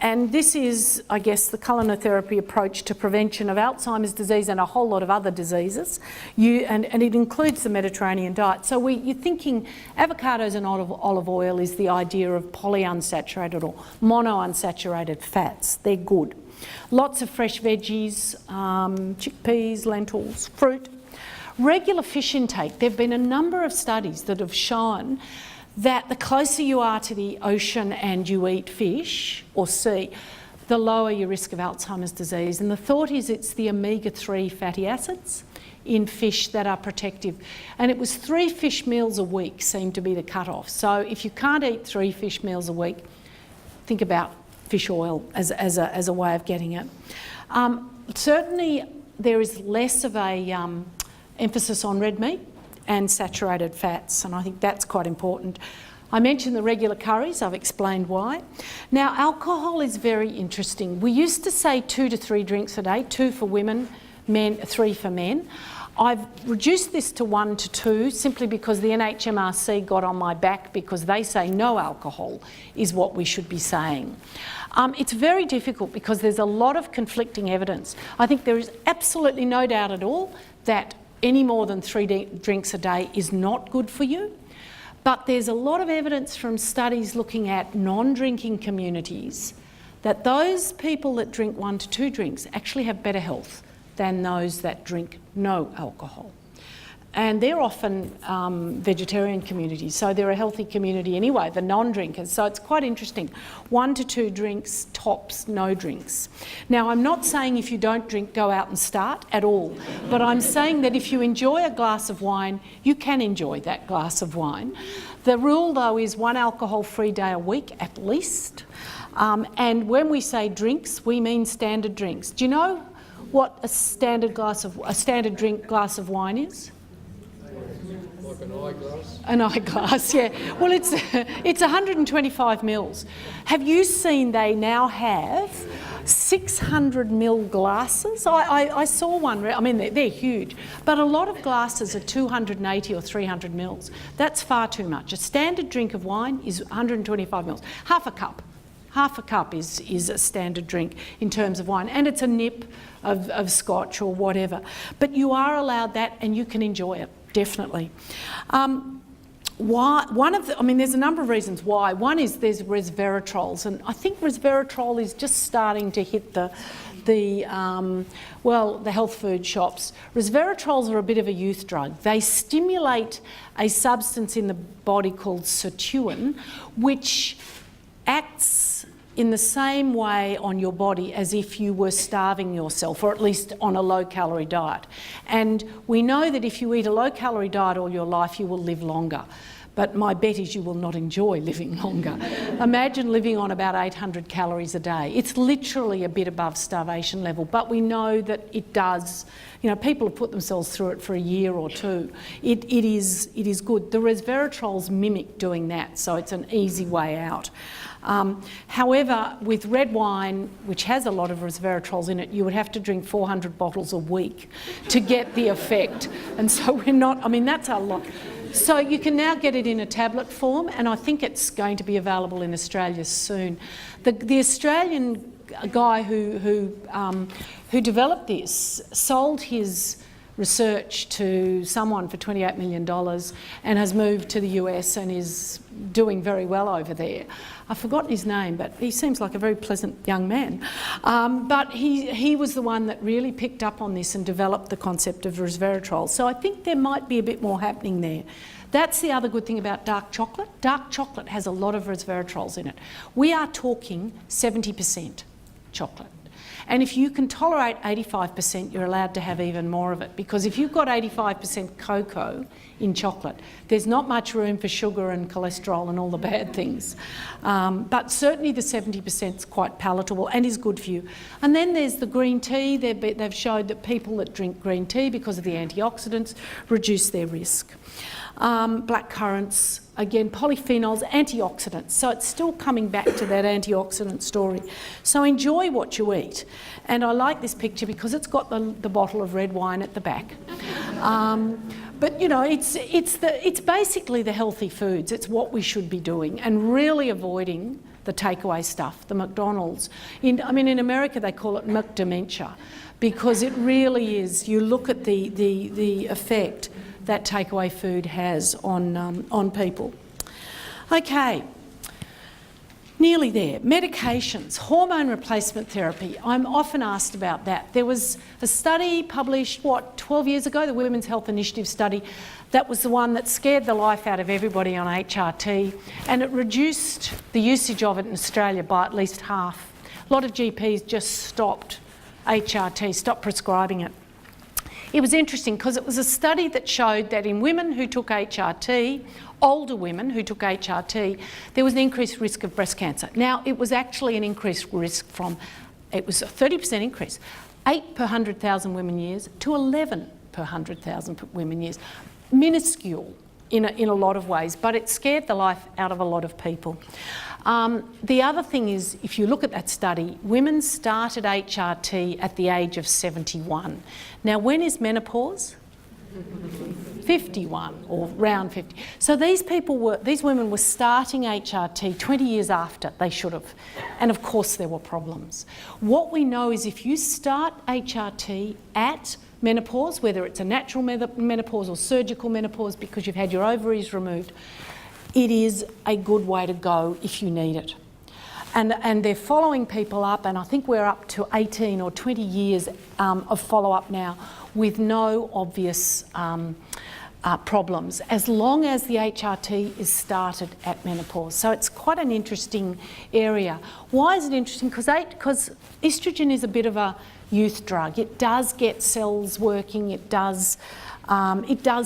And this is, I guess, the culinotherapy approach to prevention of Alzheimer's disease and a whole lot of other diseases. And it includes the Mediterranean diet. So you're thinking avocados and olive oil is the idea of polyunsaturated or monounsaturated fats. They're good. Lots of fresh veggies, chickpeas, lentils, fruit. Regular fish intake. There have been a number of studies that have shown that the closer you are to the ocean and you eat fish or sea, the lower your risk of Alzheimer's disease. And the thought is it's the omega-3 fatty acids in fish that are protective. And it was 3 fish meals a week seemed to be the cutoff. So if you can't eat 3 fish meals a week, think about fish oil as a way of getting it. Certainly there is less of a emphasis on red meat and saturated fats, and I think that's quite important. I mentioned the regular curries, I've explained why. Now, alcohol is very interesting. We used to say 2 to 3 drinks a day, 2 for women, 3 for men. I've reduced this to 1 to 2 simply because the NHMRC got on my back because they say no alcohol is what we should be saying. It's very difficult because there's a lot of conflicting evidence. I think there is absolutely no doubt at all that any more than 3 drinks a day is not good for you. But there's a lot of evidence from studies looking at non-drinking communities that those people that drink 1 to 2 drinks actually have better health than those that drink no alcohol. And they're often vegetarian communities, so they're a healthy community anyway, the non-drinkers. So it's quite interesting. 1 to 2 drinks tops no drinks. Now, I'm not saying if you don't drink, go out and start at all. But I'm saying that if you enjoy a glass of wine, you can enjoy that glass of wine. The rule, though, is 1 alcohol-free day a week at least. And when we say drinks, we mean standard drinks. Do you know what a standard drink glass of wine is? Like an eyeglass? An eyeglass, yeah. Well, it's 125 mils. Have you seen they now have 600 mil glasses? I saw one, I mean, they're huge, but a lot of glasses are 280 or 300 mils. That's far too much. A standard drink of wine is 125 mils, half a cup. Half a cup is a standard drink in terms of wine, and it's a nip of scotch or whatever. But you are allowed that and you can enjoy it, definitely. There's a number of reasons why. One is there's resveratrols, and I think resveratrol is just starting to hit the health food shops. Resveratrols are a bit of a youth drug. They stimulate a substance in the body called sirtuin, which acts in the same way on your body as if you were starving yourself, or at least on a low-calorie diet. And we know that if you eat a low-calorie diet all your life, you will live longer. But my bet is you will not enjoy living longer. Imagine living on about 800 calories a day. It's literally a bit above starvation level, but we know that it does. People have put themselves through it for a year or 2. It is good. The resveratrols mimic doing that, so it's an easy way out. However, with red wine, which has a lot of resveratrols in it, you would have to drink 400 bottles a week to get the effect. And so that's a lot. So you can now get it in a tablet form, and I think it's going to be available in Australia soon. The Australian guy who developed this sold his research to someone for $28 million and has moved to the US and is doing very well over there. I've forgotten his name, but he seems like a very pleasant young man. But he was the one that really picked up on this and developed the concept of resveratrol. So I think there might be a bit more happening there. That's the other good thing about dark chocolate. Dark chocolate has a lot of resveratrols in it. We are talking 70% chocolate. And if you can tolerate 85%, you're allowed to have even more of it, because if you've got 85% cocoa in chocolate, there's not much room for sugar and cholesterol and all the bad things. But certainly the 70% is quite palatable and is good for you. And then there's the green tea. They've showed that people that drink green tea, because of the antioxidants, reduce their risk. Blackcurrants, again, polyphenols, antioxidants. So it's still coming back to that antioxidant story. So enjoy what you eat. And I like this picture because it's got the bottle of red wine at the back. But you know, it's basically the healthy foods. It's what we should be doing and really avoiding the takeaway stuff, the McDonald's. In America they call it McDementia because it really is. You look at the effect that takeaway food has on people. Okay. Nearly there. Medications, hormone replacement therapy. I'm often asked about that. There was a study published, 12 years ago, the Women's Health Initiative study. That was the one that scared the life out of everybody on HRT, and it reduced the usage of it in Australia by at least half. A lot of GPs just stopped HRT, stopped prescribing it. It was interesting because it was a study that showed that in women who took HRT, older women who took HRT, there was an increased risk of breast cancer. Now, it was actually an increased risk it was a 30% increase, 8 per 100,000 women years to 11 per 100,000 women years. Minuscule in a lot of ways, but it scared the life out of a lot of people. The other thing is, if you look at that study, women started HRT at the age of 71. Now, when is menopause? 51 or around 50. So these women were starting HRT 20 years after they should have. And of course there were problems. What we know is if you start HRT at menopause, whether it's a natural menopause or surgical menopause because you've had your ovaries removed, it is a good way to go if you need it. And they're following people up, and I think we're up to 18 or 20 years of follow-up now with no obvious problems, as long as the HRT is started at menopause. So it's quite an interesting area. Why is it interesting? Because estrogen is a bit of a youth drug. It does get cells working. It does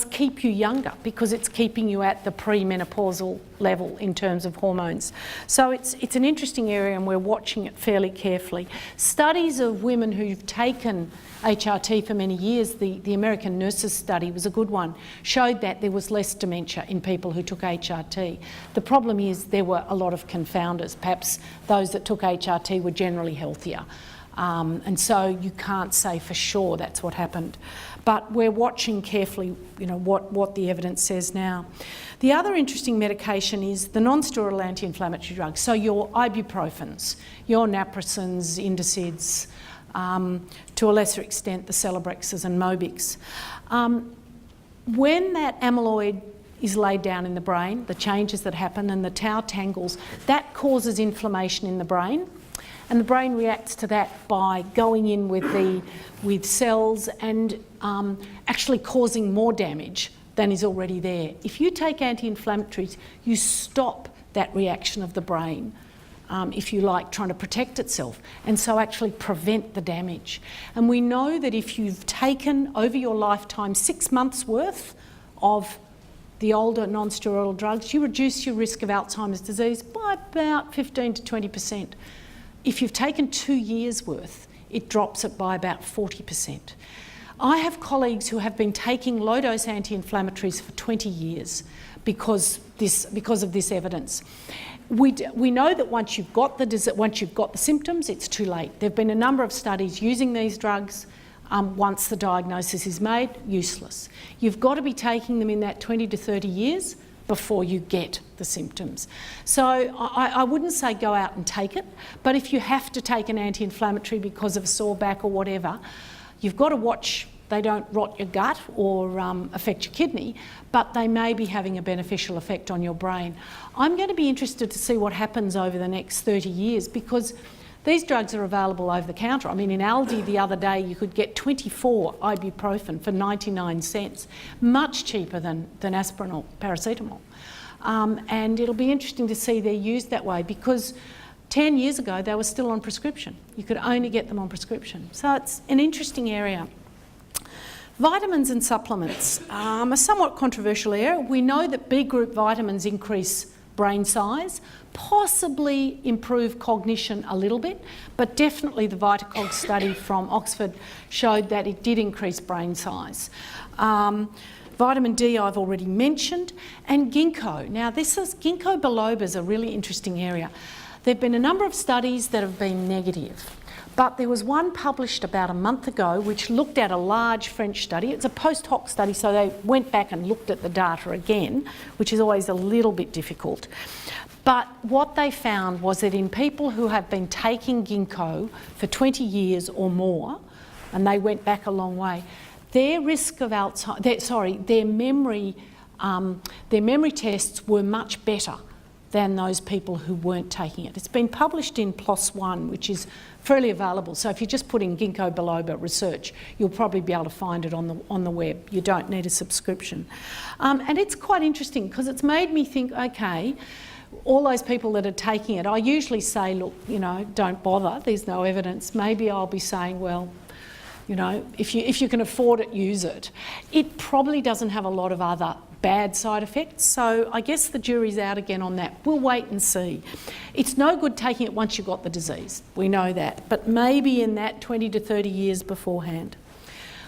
keep you younger because it's keeping you at the premenopausal level in terms of hormones. So it's an interesting area and we're watching it fairly carefully. Studies of women who've taken HRT for many years, the American Nurses study was a good one, showed that there was less dementia in people who took HRT. The problem is there were a lot of confounders. Perhaps those that took HRT were generally healthier. And so you can't say for sure that's what happened. But we're watching carefully, you know, what the evidence says now. The other interesting medication is the non-steroidal anti-inflammatory drugs. So your ibuprofens, your naproxens, Indocids, to a lesser extent the Celebrexes and Mobix. When that amyloid is laid down in the brain, the changes that happen and the tau tangles, that causes inflammation in the brain. And the brain reacts to that by going in with cells and actually causing more damage than is already there. If you take anti-inflammatories, you stop that reaction of the brain, if you like, trying to protect itself, and so actually prevent the damage. And we know that if you've taken over your lifetime 6 months worth of the older non-steroidal drugs, you reduce your risk of Alzheimer's disease by about 15 to 20%. If you've taken 2 years worth, it drops it by about 40%. I have colleagues who have been taking low-dose anti-inflammatories for 20 years because of this evidence. We know that once you've got the symptoms, it's too late. There have been a number of studies using these drugs. Once the diagnosis is made, useless. You've got to be taking them in that 20 to 30 years before you get the symptoms. So I wouldn't say go out and take it, but if you have to take an anti-inflammatory because of a sore back or whatever, you've got to watch they don't rot your gut or affect your kidney, but they may be having a beneficial effect on your brain. I'm going to be interested to see what happens over the next 30 years because these drugs are available over the counter. I mean, in Aldi the other day, you could get 24 ibuprofen for 99 cents, much cheaper than aspirin or paracetamol. And it'll be interesting to see they're used that way because 10 years ago, they were still on prescription. You could only get them on prescription. So it's an interesting area. Vitamins and supplements, a somewhat controversial area. We know that B group vitamins increase brain size, possibly improve cognition a little bit, but definitely the VitaCog study from Oxford showed that it did increase brain size. Vitamin D I've already mentioned, and ginkgo. Now ginkgo biloba is a really interesting area. There have been a number of studies that have been negative, but there was one published about a month ago which looked at a large French study. It's a post hoc study, so they went back and looked at the data again, which is always a little bit difficult. But what they found was that in people who have been taking ginkgo for 20 years or more, and they went back a long way, their risk of Alzheimer's, their memory tests were much better than those people who weren't taking it. It's been published in PLOS One, which is freely available. So if you just put in ginkgo biloba research, you'll probably be able to find it on the web. You don't need a subscription. And it's quite interesting because it's made me think, okay, all those people that are taking it, I usually say, look, you know, don't bother, there's no evidence. Maybe I'll be saying, well, you know, if you can afford it, use it. It probably doesn't have a lot of other bad side effects, so I guess the jury's out again on that. We'll wait and see. It's no good taking it once you've got the disease, we know that, but maybe in that 20 to 30 years beforehand.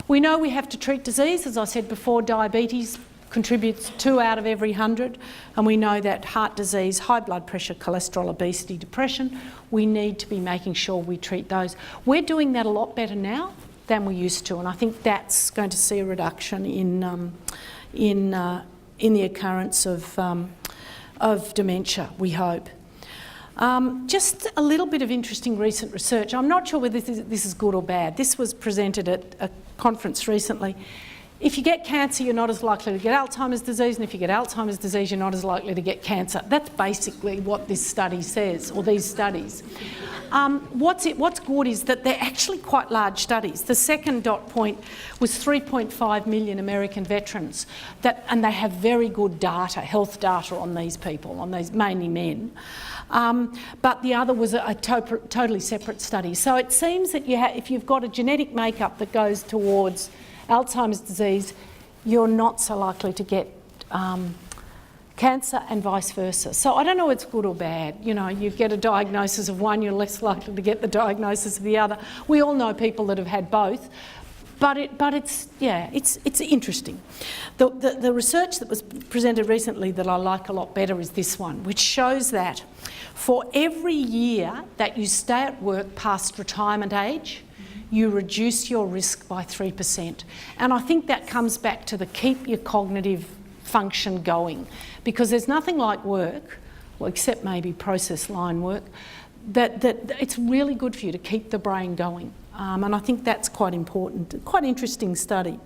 We know we have to treat disease. As I said before, diabetes contributes 2 out of every 100, and we know that heart disease, high blood pressure, cholesterol, obesity, depression, we need to be making sure we treat those. We're doing that a lot better now than we used to, and I think that's going to see a reduction in the occurrence of dementia, we hope. Just a little bit of interesting recent research. I'm not sure whether this is good or bad. This was presented at a conference recently. If you get cancer, you're not as likely to get Alzheimer's disease, and if you get Alzheimer's disease, you're not as likely to get cancer. That's basically what this study says, or these studies. What's good is that they're actually quite large studies. The second dot point was 3.5 million American veterans, and they have very good data, health data on these people, on these mainly men. But the other was a totally separate study. So it seems that if you've got a genetic makeup that goes towards Alzheimer's disease, you're not so likely to get cancer and vice versa. So I don't know it's good or bad. You know, you get a diagnosis of one, you're less likely to get the diagnosis of the other. We all know people that have had both, but it's interesting. The research that was presented recently that I like a lot better is this one, which shows that for every year that you stay at work past retirement age, you reduce your risk by 3%. And I think that comes back to the keep your cognitive function going, because there's nothing like work, well, except maybe process line work, that it's really good for you to keep the brain going. And I think that's quite important, quite interesting study.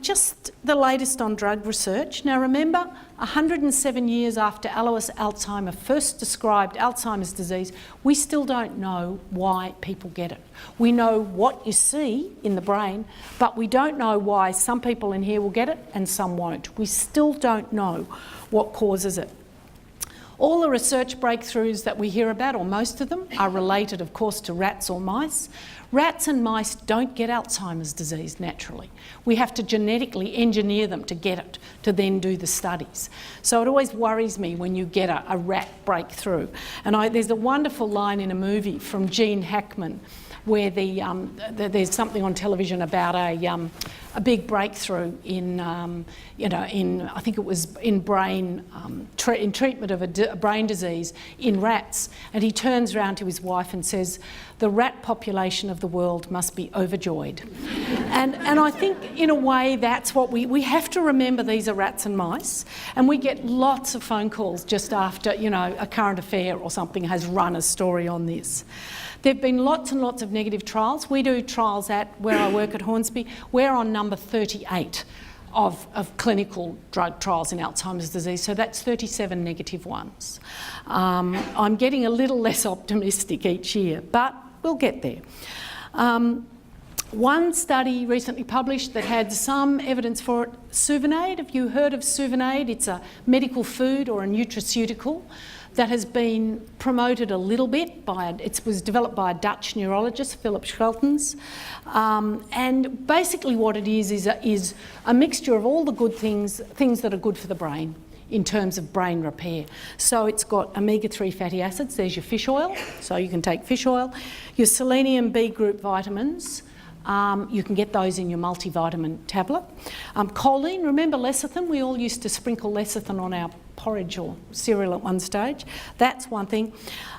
Just the latest on drug research. Now remember, 107 years after Alois Alzheimer first described Alzheimer's disease, we still don't know why people get it. We know what you see in the brain, but we don't know why some people in here will get it and some won't. We still don't know what causes it. All the research breakthroughs that we hear about, or most of them, are related, of course, to rats or mice. Rats and mice don't get Alzheimer's disease naturally. We have to genetically engineer them to get it, to then do the studies. So it always worries me when you get a rat breakthrough. And there's a wonderful line in a movie from Gene Hackman where there's something on television about a big breakthrough in I think it was in in treatment of a brain disease in rats, and he turns around to his wife and says, "The rat population of the world must be overjoyed." and I think in a way that's what we have to remember. These are rats and mice, and we get lots of phone calls just after a current affair or something has run a story on this. There have been lots and lots of negative trials. We do trials at where I work at Hornsby. We're on number 38 of clinical drug trials in Alzheimer's disease, so that's 37 negative ones. I'm getting a little less optimistic each year, but we'll get there. One study recently published that had some evidence for it, Souvenaid. Have you heard of Souvenaid? It's a medical food or a nutraceutical that has been promoted a little bit it was developed by a Dutch neurologist, Philip Scheltens, and basically what it is a mixture of all the good things that are good for the brain in terms of brain repair. So it's got omega-3 fatty acids, there's your fish oil, so you can take fish oil, your selenium B group vitamins, You can get those in your multivitamin tablet. Choline, remember lecithin? We all used to sprinkle lecithin on our porridge or cereal at one stage. That's one thing.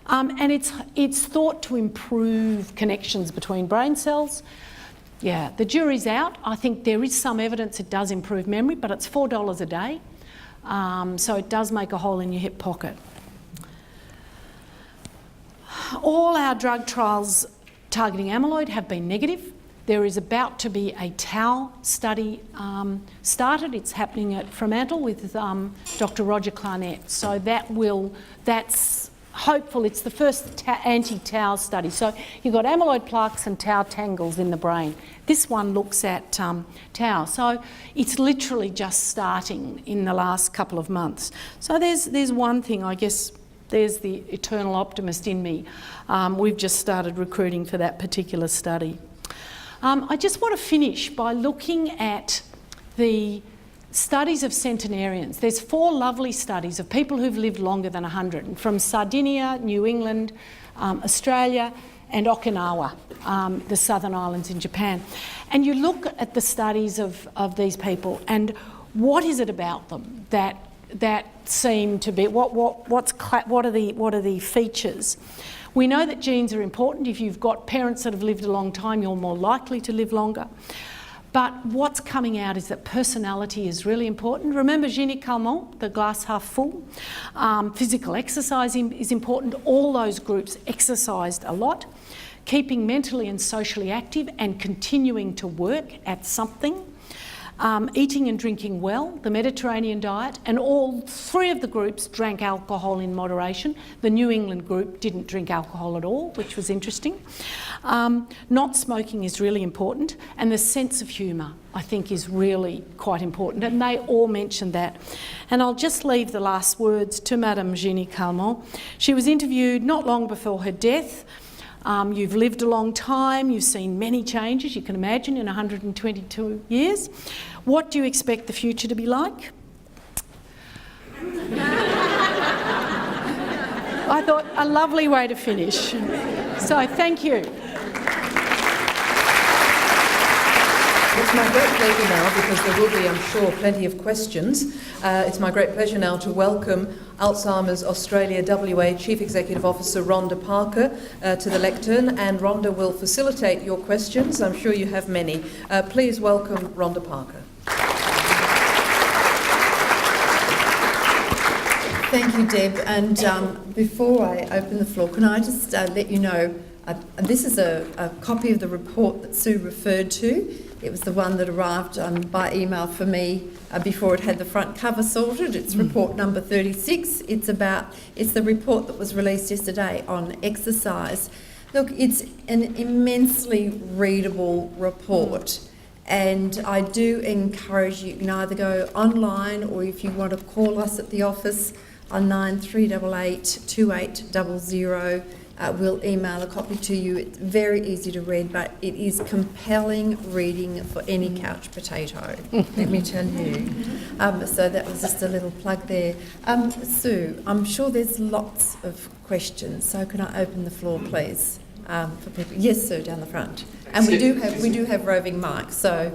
And it's thought to improve connections between brain cells. Yeah, the jury's out. I think there is some evidence it does improve memory, but it's $4 a day. So it does make a hole in your hip pocket. All our drug trials targeting amyloid have been negative. There is about to be a tau study started. It's happening at Fremantle with Dr. Roger Clarnett. So that's hopeful. It's the first anti-tau study. So you've got amyloid plaques and tau tangles in the brain. This one looks at tau. So it's literally just starting in the last couple of months. So there's one thing, I guess. There's the eternal optimist in me. We've just started recruiting for that particular study. I just want to finish by looking at the studies of centenarians. There's 4 lovely studies of people who've lived longer than 100, from Sardinia, New England, Australia, and Okinawa, the southern islands in Japan. And you look at the studies of these people, and what is it about them that seem to be what are the features? We know that genes are important. If you've got parents that have lived a long time, you're more likely to live longer. But what's coming out is that personality is really important. Remember Jeannie Calment, the glass half full? Physical exercise is important. All those groups exercised a lot. Keeping mentally and socially active and continuing to work at something. Eating and drinking well, the Mediterranean diet, and all 3 of the groups drank alcohol in moderation. The New England group didn't drink alcohol at all, which was interesting. Not smoking is really important, and the sense of humour, I think, is really quite important, and they all mentioned that. And I'll just leave the last words to Madame Jeannie Calment. She was interviewed not long before her death. You've lived a long time, you've seen many changes, you can imagine, in 122 years. What do you expect the future to be like? I thought a lovely way to finish. So thank you. It's my great pleasure now, because there will be, I'm sure, plenty of questions. It's my great pleasure now to welcome Alzheimer's Australia WA Chief Executive Officer Rhonda Parker to the lectern, and Rhonda will facilitate your questions. I'm sure you have many. Please welcome Rhonda Parker. Thank you, Deb. And before I open the floor, can I just let you know, this is a copy of the report that Sue referred to. It was the one that arrived by email for me before it had the front cover sorted. It's report number 36. It's the report that was released yesterday on exercise. Look, it's an immensely readable report, and I do encourage you can either go online, or if you want to call us at the office on 9388 2800. We'll email a copy to you. It's very easy to read, but it is compelling reading for any couch potato, let me tell you. So that was just a little plug there. Sue, I'm sure there's lots of questions, so can I open the floor, please, for people? Yes, Sue, down the front. And we do have roving mics, so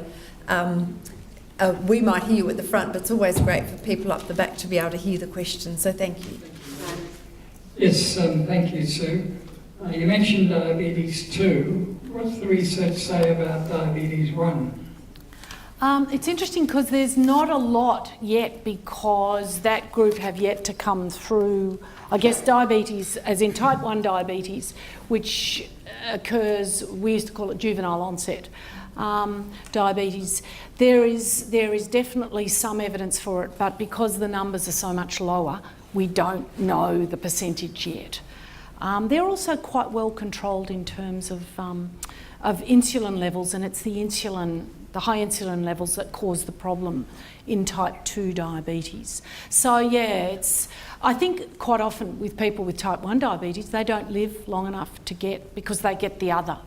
we might hear you at the front, but it's always great for people up the back to be able to hear the questions, so thank you. Yes, thank you, Sue. You mentioned diabetes 2. What's the research say about diabetes 1? It's interesting because there's not a lot yet, because that group have yet to come through, I guess, diabetes, as in type 1 diabetes, which occurs, we used to call it juvenile onset diabetes. There is definitely some evidence for it, but because the numbers are so much lower, we don't know the percentage yet. They're also quite well controlled in terms of insulin levels, and it's the high insulin levels that cause the problem in type 2 diabetes. So yeah, I think quite often with people with type 1 diabetes, they don't live long enough to because they get the other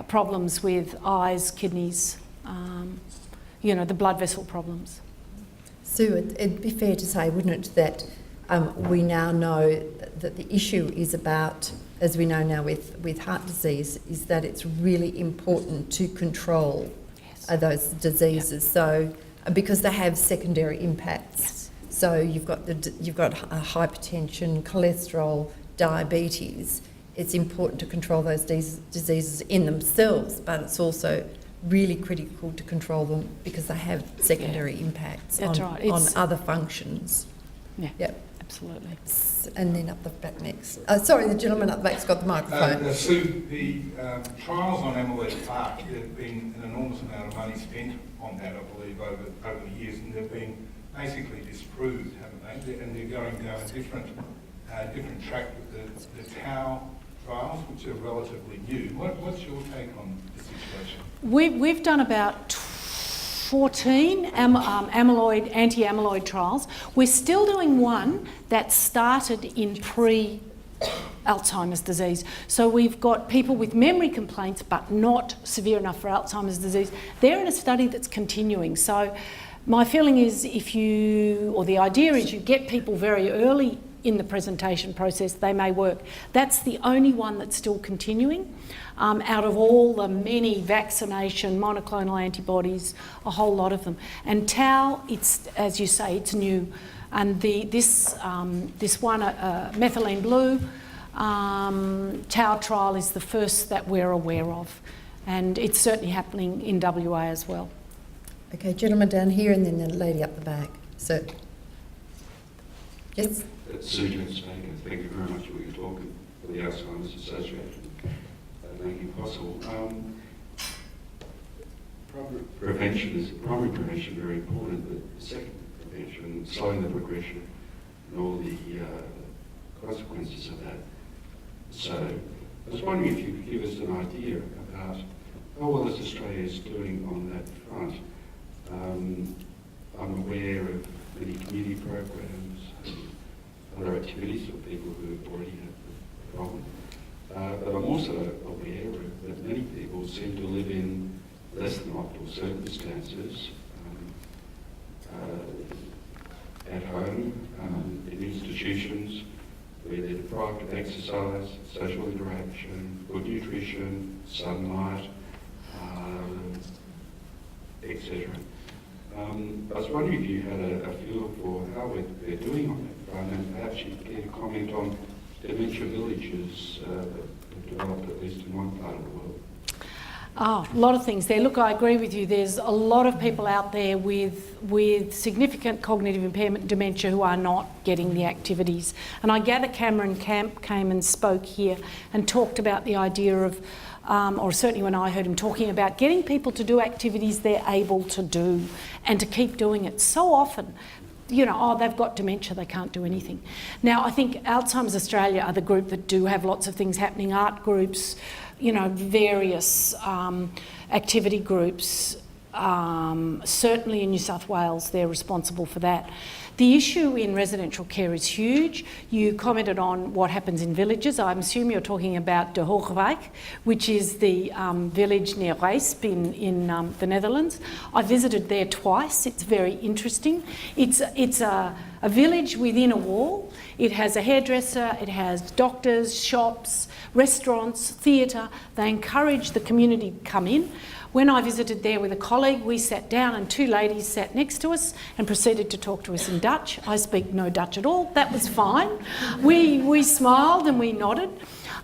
problems with eyes, kidneys, the blood vessel problems. Sue, it'd be fair to say, wouldn't it, that we now know that the issue is about as we know now with heart disease, is that it's really important to control those diseases. So because they have secondary impacts. So you've got hypertension, cholesterol, diabetes. It's important to control those diseases in themselves, but it's also really critical to control them because they have secondary impacts on other functions. Yeah, yep. Absolutely. And then up the back next. Sorry, the gentleman up the back's got the microphone. Sue, the trials on amyloid plaque, there have been an enormous amount of money spent on that, I believe, over the years, and they've been basically disproved, haven't they? And they're going down a different track with the tau trials, which are relatively new. What's your take on the situation? We've done about 14 anti-amyloid trials. We're still doing one that started in pre-Alzheimer's disease. So we've got people with memory complaints but not severe enough for Alzheimer's disease. They're in a study that's continuing. So my feeling is the idea is you get people very early in the presentation process, they may work. That's the only one that's still continuing. Out of all the many vaccination, monoclonal antibodies, a whole lot of them. And tau, it's, as you say, it's new. And this one, methylene blue tau trial is the first that we're aware of. And it's certainly happening in WA as well. Okay, gentleman down here and then the lady up the back. So, yes? Susan Speaker, thank you very much for your talk for the Alzheimer's Association. Making it possible. Primary prevention very important, but the second prevention, slowing the progression and all the consequences of that. So I was wondering if you could give us an idea about how well is Australia is doing on that front. I'm aware of many community programs and other activities for people who already have the problem. But I'm also aware that many people seem to live in less than optimal circumstances, at home, in institutions, where they're deprived of exercise, social interaction, good nutrition, sunlight, etc. I was wondering if you had a feel for how they're doing on that front, and perhaps you could comment on dementia villages that have developed at least in one part of the world. Oh, a lot of things there. Look, I agree with you. There's a lot of people out there with significant cognitive impairment, dementia, who are not getting the activities. And I gather Cameron Camp came and spoke here and talked about the idea of, or certainly when I heard him talking about getting people to do activities they're able to do and to keep doing it. So often, you know, oh, they've got dementia, they can't do anything. Now, I think Alzheimer's Australia are the group that do have lots of things happening, art groups, you know, various activity groups. Certainly in New South Wales, they're responsible for that. The issue in residential care is huge. You commented on what happens in villages. I assume you're talking about De Hoogwijk, which is the village near Rijsp in the Netherlands. I visited there twice. It's very interesting. It's a village within a wall. It has a hairdresser, it has doctors, shops, restaurants, theatre. They encourage the community to come in. When I visited there with a colleague, we sat down and two ladies sat next to us and proceeded to talk to us in Dutch. I speak no Dutch at all. That was fine. We smiled and we nodded.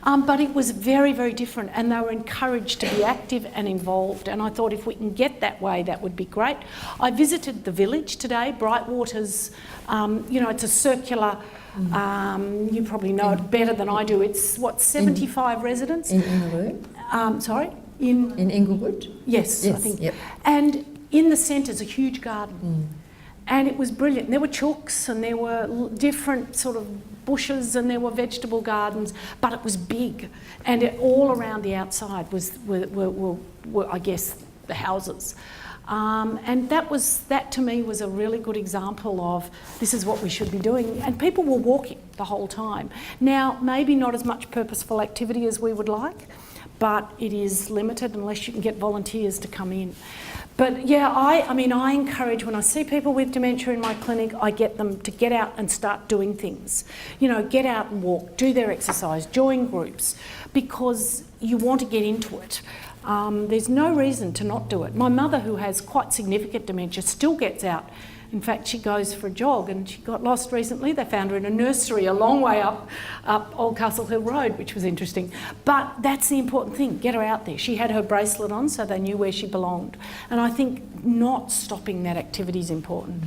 But it was very, very different, and they were encouraged to be active and involved, and I thought if we can get that way, that would be great. I visited the village today, Brightwater's, you know, it's a circular, you probably know it better than I do. It's, what, 75 residents? In Inglewood? Sorry? In Inglewood? Yes, I think. Yep. And in the centre is a huge garden. And it was brilliant. There were chooks and there were different sort of bushes and there were vegetable gardens, but it was big. And all around the outside were, I guess, the houses. And that to me was a really good example of this is what we should be doing. And people were walking the whole time. Now, maybe not as much purposeful activity as we would like, but it is limited unless you can get volunteers to come in. But yeah, I mean, I encourage, when I see people with dementia in my clinic, I get them to get out and start doing things. You know, get out and walk, do their exercise, join groups, because you want to get into it. There's no reason to not do it. My mother, who has quite significant dementia, still gets out. In fact, she goes for a jog, and she got lost recently. They found her in a nursery a long way up Oldcastle Hill Road, which was interesting. But that's the important thing, get her out there. She had her bracelet on, so they knew where she belonged. And I think not stopping that activity is important.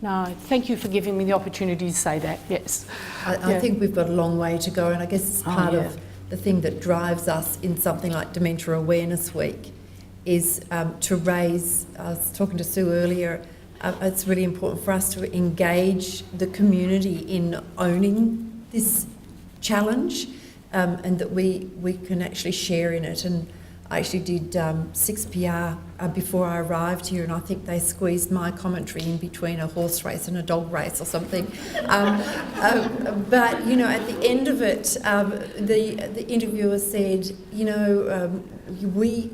No, thank you for giving me the opportunity to say that, yes. I think we've got a long way to go, and I guess it's part of the thing that drives us in something like Dementia Awareness Week is to raise, I was talking to Sue earlier, it's really important for us to engage the community in owning this challenge, and that we can actually share in it. And I actually did 6PR before I arrived here, and I think they squeezed my commentary in between a horse race and a dog race or something. But, you know, at the end of it, the interviewer said, you know, we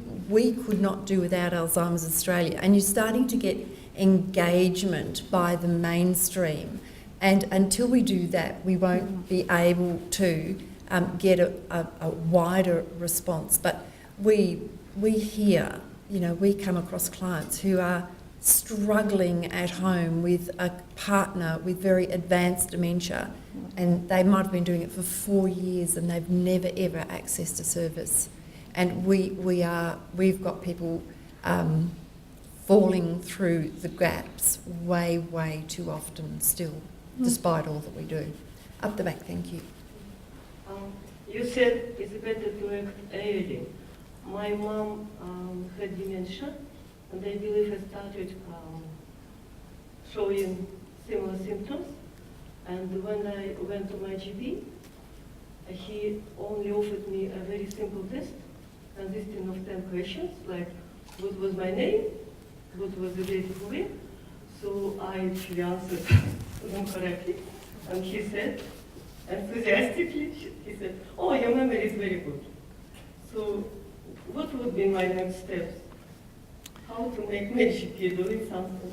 could not do without Alzheimer's Australia. And you're starting to get engagement by the mainstream, and until we do that, we won't be able to get a wider response. But we hear, you know, we come across clients who are struggling at home with a partner with very advanced dementia, and they might have been doing it for 4 years and they've never ever accessed a service. And we've got people falling through the gaps way too often still, despite all that we do. Up the back, thank you. You said it's better to act early. My mom had dementia, and I believe I started showing similar symptoms. And when I went to my GP, he only offered me a very simple test consisting of 10 questions, like what was my name, what was the date of birth. So I actually answered them correctly, and he said, enthusiastically, he said, oh, your memory is very good. So what would be my next steps? How to make my GP doing something?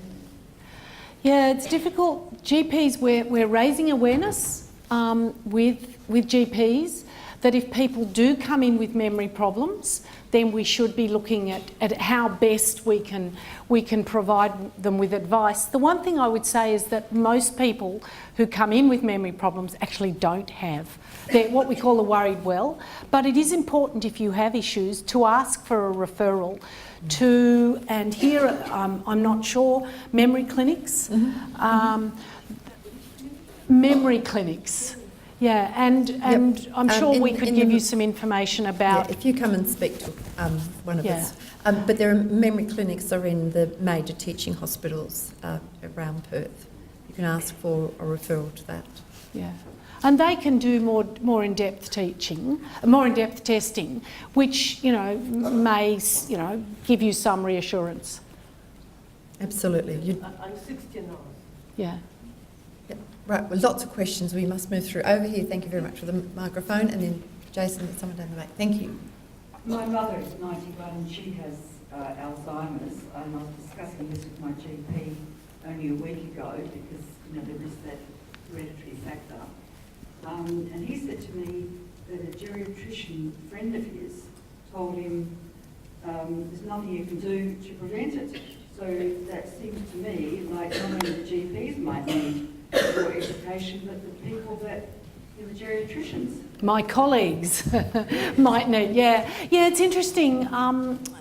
Yeah, it's difficult. GPs, we're raising awareness with GPs that if people do come in with memory problems, then we should be looking at how best we can provide them with advice. The one thing I would say is that most people who come in with memory problems actually don't have. They're what we call a worried well. But it is important, if you have issues, to ask for a referral to, and here I'm not sure, memory clinics. Memory clinics. Yeah, and I'm sure we could give you some information about... Yeah, if you come and speak to one of us. But there are memory clinics are in the major teaching hospitals around Perth. You can ask for a referral to that. Yeah. And they can do more in-depth teaching, more in-depth testing, which, you know, may, you know, give you some reassurance. Absolutely. I'm 60 now. Yeah. Right, well, lots of questions we must move through. Over here, thank you very much for the microphone, and then Jason, there's someone down the back. Thank you. My mother is 91 and she has Alzheimer's, and I was discussing this with my GP only a week ago because, you know, there is that hereditary factor. And he said to me that a geriatrician friend of his told him there's nothing you can do to prevent it. So that seems to me like not only the GPs might need more education, but the people that are the geriatricians. My colleagues might need, yeah. Yeah, it's interesting.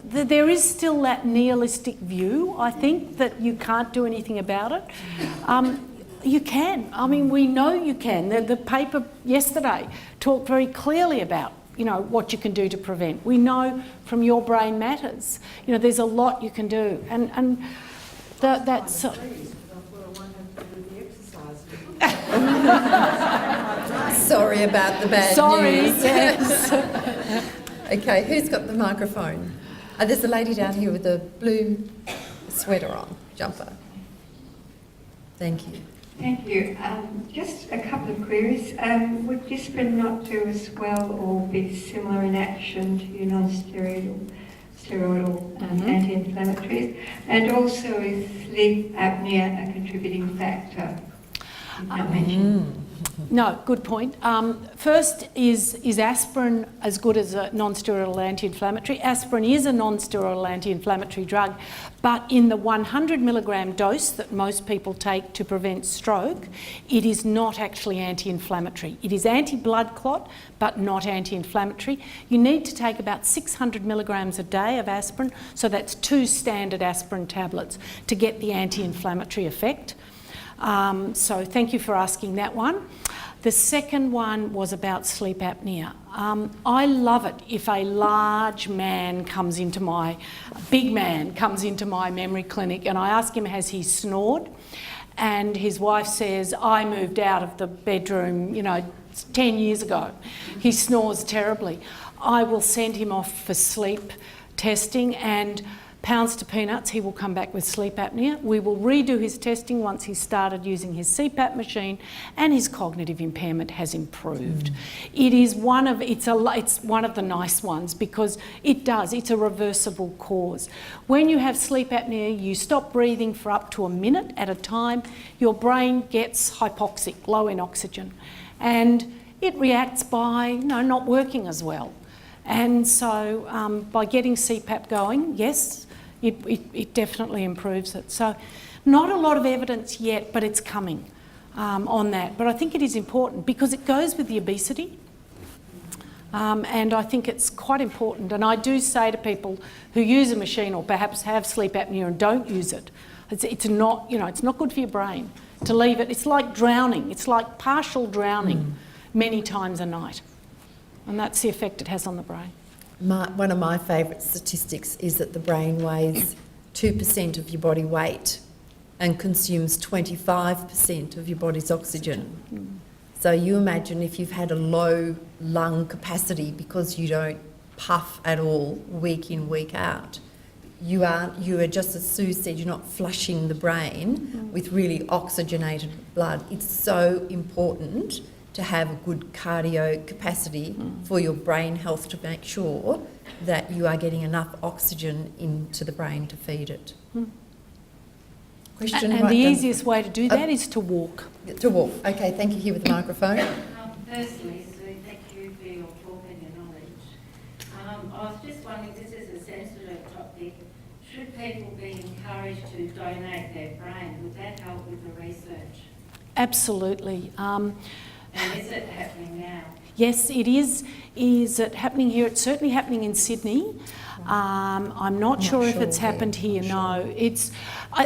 There is still that nihilistic view, I think, that you can't do anything about it. You can. I mean, we know you can. The paper yesterday talked very clearly about, you know, what you can do to prevent. We know from Your Brain Matters, you know, there's a lot you can do. And that's... Sorry about the bad news. Yes. Okay, who's got the microphone? There's a lady down here with a blue sweater on, jumper. Thank you. Thank you. Just a couple of queries. Would Disprin not do as well or be similar in action to non-steroidal anti-inflammatories? And also, is sleep apnea a contributing factor? You've not mentioned. No, good point. First, is aspirin as good as a non-steroidal anti-inflammatory? Aspirin is a non-steroidal anti-inflammatory drug, but in the 100 milligram dose that most people take to prevent stroke, it is not actually anti-inflammatory. It is anti-blood clot, but not anti-inflammatory. You need to take about 600 milligrams a day of aspirin, so that's 2 standard aspirin tablets to get the anti-inflammatory effect. So thank you for asking that one. The second one was about sleep apnea. I love it if a big man comes into my memory clinic and I ask him, has he snored? And his wife says, I moved out of the bedroom, 10 years ago. He snores terribly. I will send him off for sleep testing, and pounds to peanuts, he will come back with sleep apnea. We will redo his testing once he's started using his CPAP machine and his cognitive impairment has improved. It is it's one of the nice ones because it's a reversible cause. When you have sleep apnea, you stop breathing for up to a minute at a time, your brain gets hypoxic, low in oxygen, and it reacts by not working as well. And so by getting CPAP going, yes, it definitely improves it. So not a lot of evidence yet, but it's coming on that. But I think it is important because it goes with the obesity. And I think it's quite important. And I do say to people who use a machine or perhaps have sleep apnea and don't use it, it's not good for your brain to leave it. It's like drowning. It's like partial drowning many times a night. And that's the effect it has on the brain. One of my favourite statistics is that the brain weighs 2% of your body weight and consumes 25% of your body's oxygen. So you imagine if you've had a low lung capacity because you don't puff at all week in, week out, you are just as Sue said, you're not flushing the brain with really oxygenated blood. It's so important to have a good cardio capacity for your brain health to make sure that you are getting enough oxygen into the brain to feed it. Question. And the easiest way to do that is to walk. To walk. Okay, thank you. Here with the microphone. Firstly, Sue, thank you for your talk and your knowledge. I was just wondering, this is a sensitive topic, should people be encouraged to donate their brain? Would that help with the research? Absolutely. And is it happening now? Yes, it is. Is it happening here? It's certainly happening in Sydney. I'm not sure if it's happened here. No, it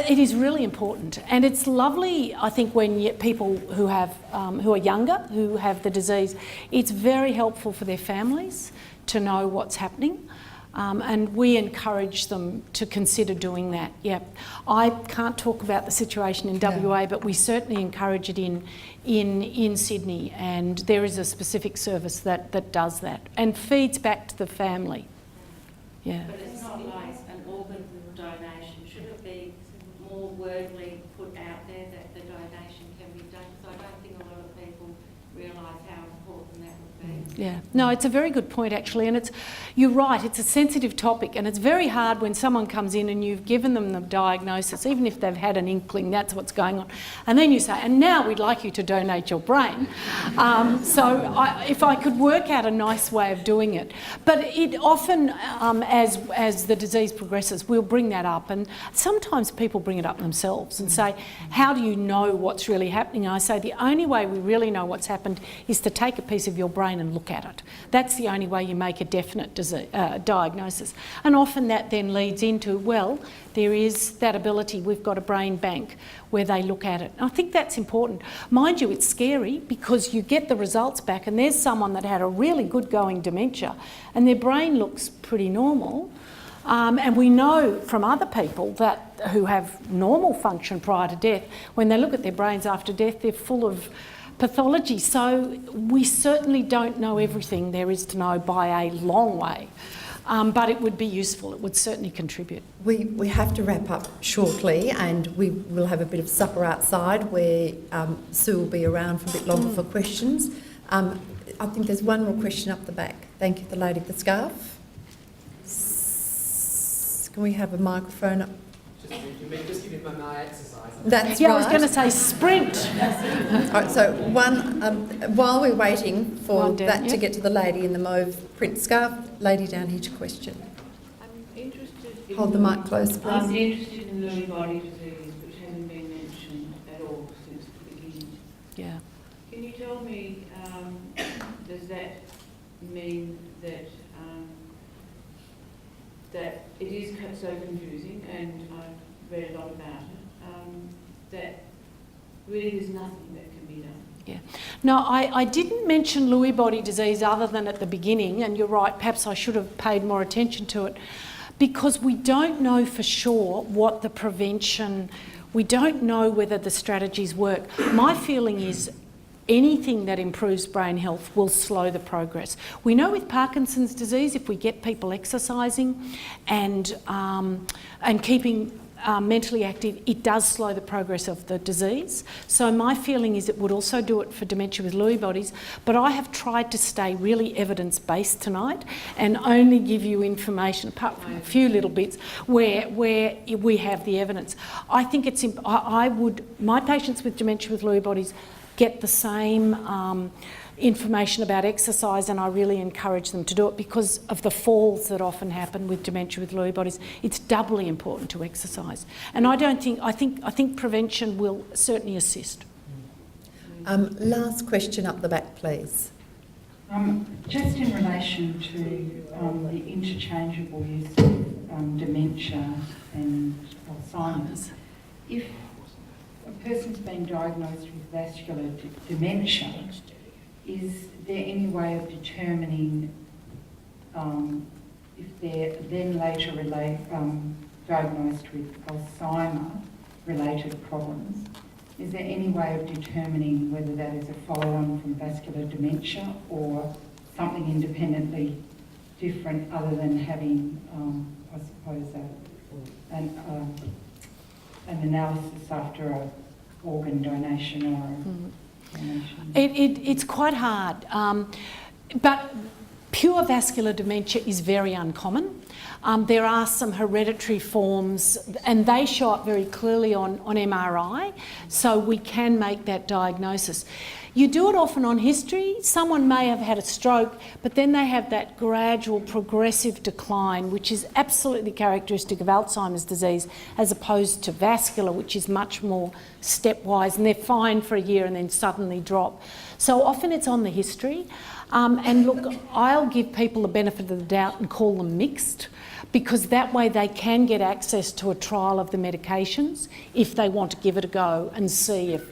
is really important, and it's lovely. I think when people who are younger, who have the disease, it's very helpful for their families to know what's happening. And we encourage them to consider doing that. Yep. I can't talk about the situation in WA, but we certainly encourage it in Sydney, and there is a specific service that does that and feeds back to the family. Yeah. But it's not like an organ donation. Should it be more wordly put out there that the donation can be done? Because I don't think a lot of people realise how important that would be. Yeah, no, it's a very good point actually, and you're right, it's a sensitive topic, and it's very hard when someone comes in and you've given them the diagnosis, even if they've had an inkling that's what's going on, and then you say, and now we'd like you to donate your brain. If I could work out a nice way of doing it, but it often, as the disease progresses, we'll bring that up, and sometimes people bring it up themselves and say, how do you know what's really happening? And I say the only way we really know what's happened is to take a piece of your brain and look at it. That's the only way you make a definite diagnosis. And often that then leads into, well, there is that ability. We've got a brain bank where they look at it. And I think that's important. Mind you, it's scary because you get the results back and there's someone that had a really good going dementia and their brain looks pretty normal. And we know from other people who have normal function prior to death, when they look at their brains after death, they're full of pathology. So we certainly don't know everything there is to know by a long way. but it would be useful. It would certainly contribute. We have to wrap up shortly, and we will have a bit of supper outside where Sue will be around for a bit longer for questions. I think there's one more question up the back. Thank you, the lady with the scarf. Can we have a microphone up? Just give me my exercise. That's yeah, right. I was going to say sprint. All right, so one, while we're waiting for One down, that to yep. get to the lady in the mauve print scarf, lady down here to question. I'm interested in, Hold the mic close, please. I'm interested in Lewy body disease, which hasn't been mentioned at all since the beginning. Yeah. Can you tell me, does that mean that that it is so confusing, and I've read a lot about it, that really there's nothing that can be done? Yeah. No, I didn't mention Lewy body disease other than at the beginning, and you're right, perhaps I should have paid more attention to it, because we don't know for sure what the prevention, we don't know whether the strategies work. My feeling is anything that improves brain health will slow the progress. We know with Parkinson's disease, if we get people exercising and keeping mentally active, it does slow the progress of the disease. So my feeling is it would also do it for dementia with Lewy bodies, but I have tried to stay really evidence-based tonight and only give you information, apart from a few little bits, where we have the evidence. I think it's, my patients with dementia with Lewy bodies get the same information about exercise, and I really encourage them to do it because of the falls that often happen with dementia with Lewy bodies. It's doubly important to exercise, and I think prevention will certainly assist. Last question up the back, please. Just in relation to the interchangeable use of dementia and Alzheimer's, if a person's been diagnosed with vascular dementia, is there any way of determining if they're then later diagnosed with Alzheimer-related problems? Is there any way of determining whether that is a follow-on from vascular dementia or something independently different other than having, I suppose, an analysis after an organ donation or a donation? It's quite hard, but pure vascular dementia is very uncommon. There are some hereditary forms, and they show up very clearly on MRI, so we can make that diagnosis. You do it often on history. Someone may have had a stroke, but then they have that gradual progressive decline, which is absolutely characteristic of Alzheimer's disease, as opposed to vascular, which is much more stepwise, and they're fine for a year and then suddenly drop. So often it's on the history. And look, I'll give people the benefit of the doubt and call them mixed, because that way they can get access to a trial of the medications if they want to give it a go and see if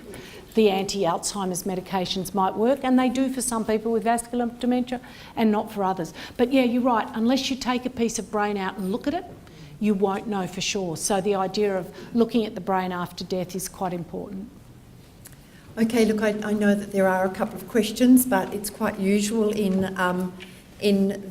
the anti-Alzheimer's medications might work, and they do for some people with vascular dementia and not for others. But yeah, you're right, unless you take a piece of brain out and look at it, you won't know for sure. So the idea of looking at the brain after death is quite important. Okay, look, I know that there are a couple of questions, but it's quite usual in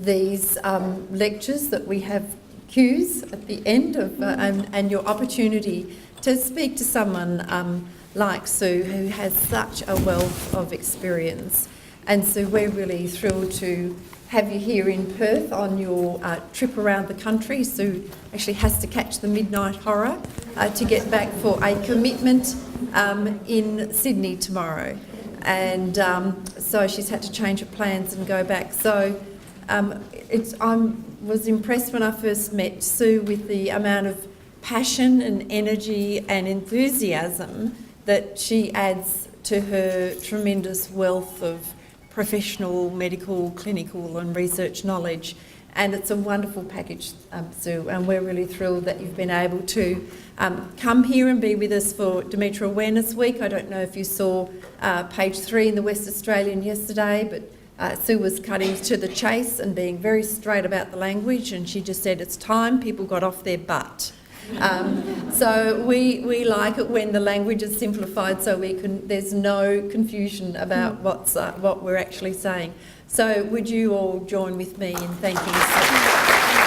these lectures that we have cues at the end of and your opportunity to speak to someone like Sue, who has such a wealth of experience. And so we're really thrilled to have you here in Perth on your trip around the country. Sue actually has to catch the midnight horror to get back for a commitment in Sydney tomorrow. And so she's had to change her plans and go back. So I was impressed when I first met Sue with the amount of passion and energy and enthusiasm that she adds to her tremendous wealth of professional, medical, clinical and research knowledge. And it's a wonderful package, Sue, and we're really thrilled that you've been able to come here and be with us for Dementia Awareness Week. I don't know if you saw page 3 in the West Australian yesterday, but Sue was cutting to the chase and being very straight about the language, and she just said it's time people got off their butt. So we like it when the language is simplified, so there's no confusion about what we're actually saying. So would you all join with me in thanking Sue?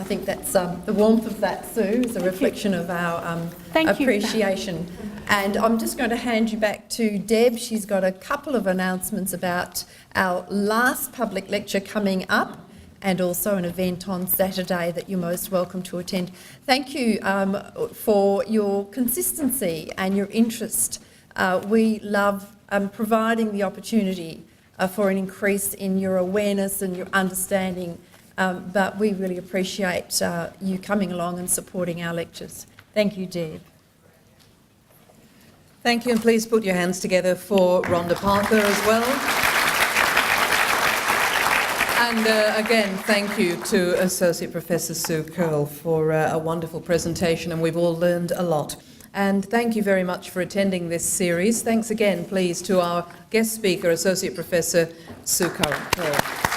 think that's the warmth of that, Sue, is a reflection of our appreciation. And I'm just going to hand you back to Deb. She's got a couple of announcements about our last public lecture coming up, and also an event on Saturday that you're most welcome to attend. Thank you for your consistency and your interest. We love providing the opportunity for an increase in your awareness and your understanding, but we really appreciate you coming along and supporting our lectures. Thank you, Deb. Thank you, and please put your hands together for Rhonda Parker as well. And again, thank you to Associate Professor Sue Currie for a wonderful presentation, and we've all learned a lot. And thank you very much for attending this series. Thanks again, please, to our guest speaker, Associate Professor Sue Currie.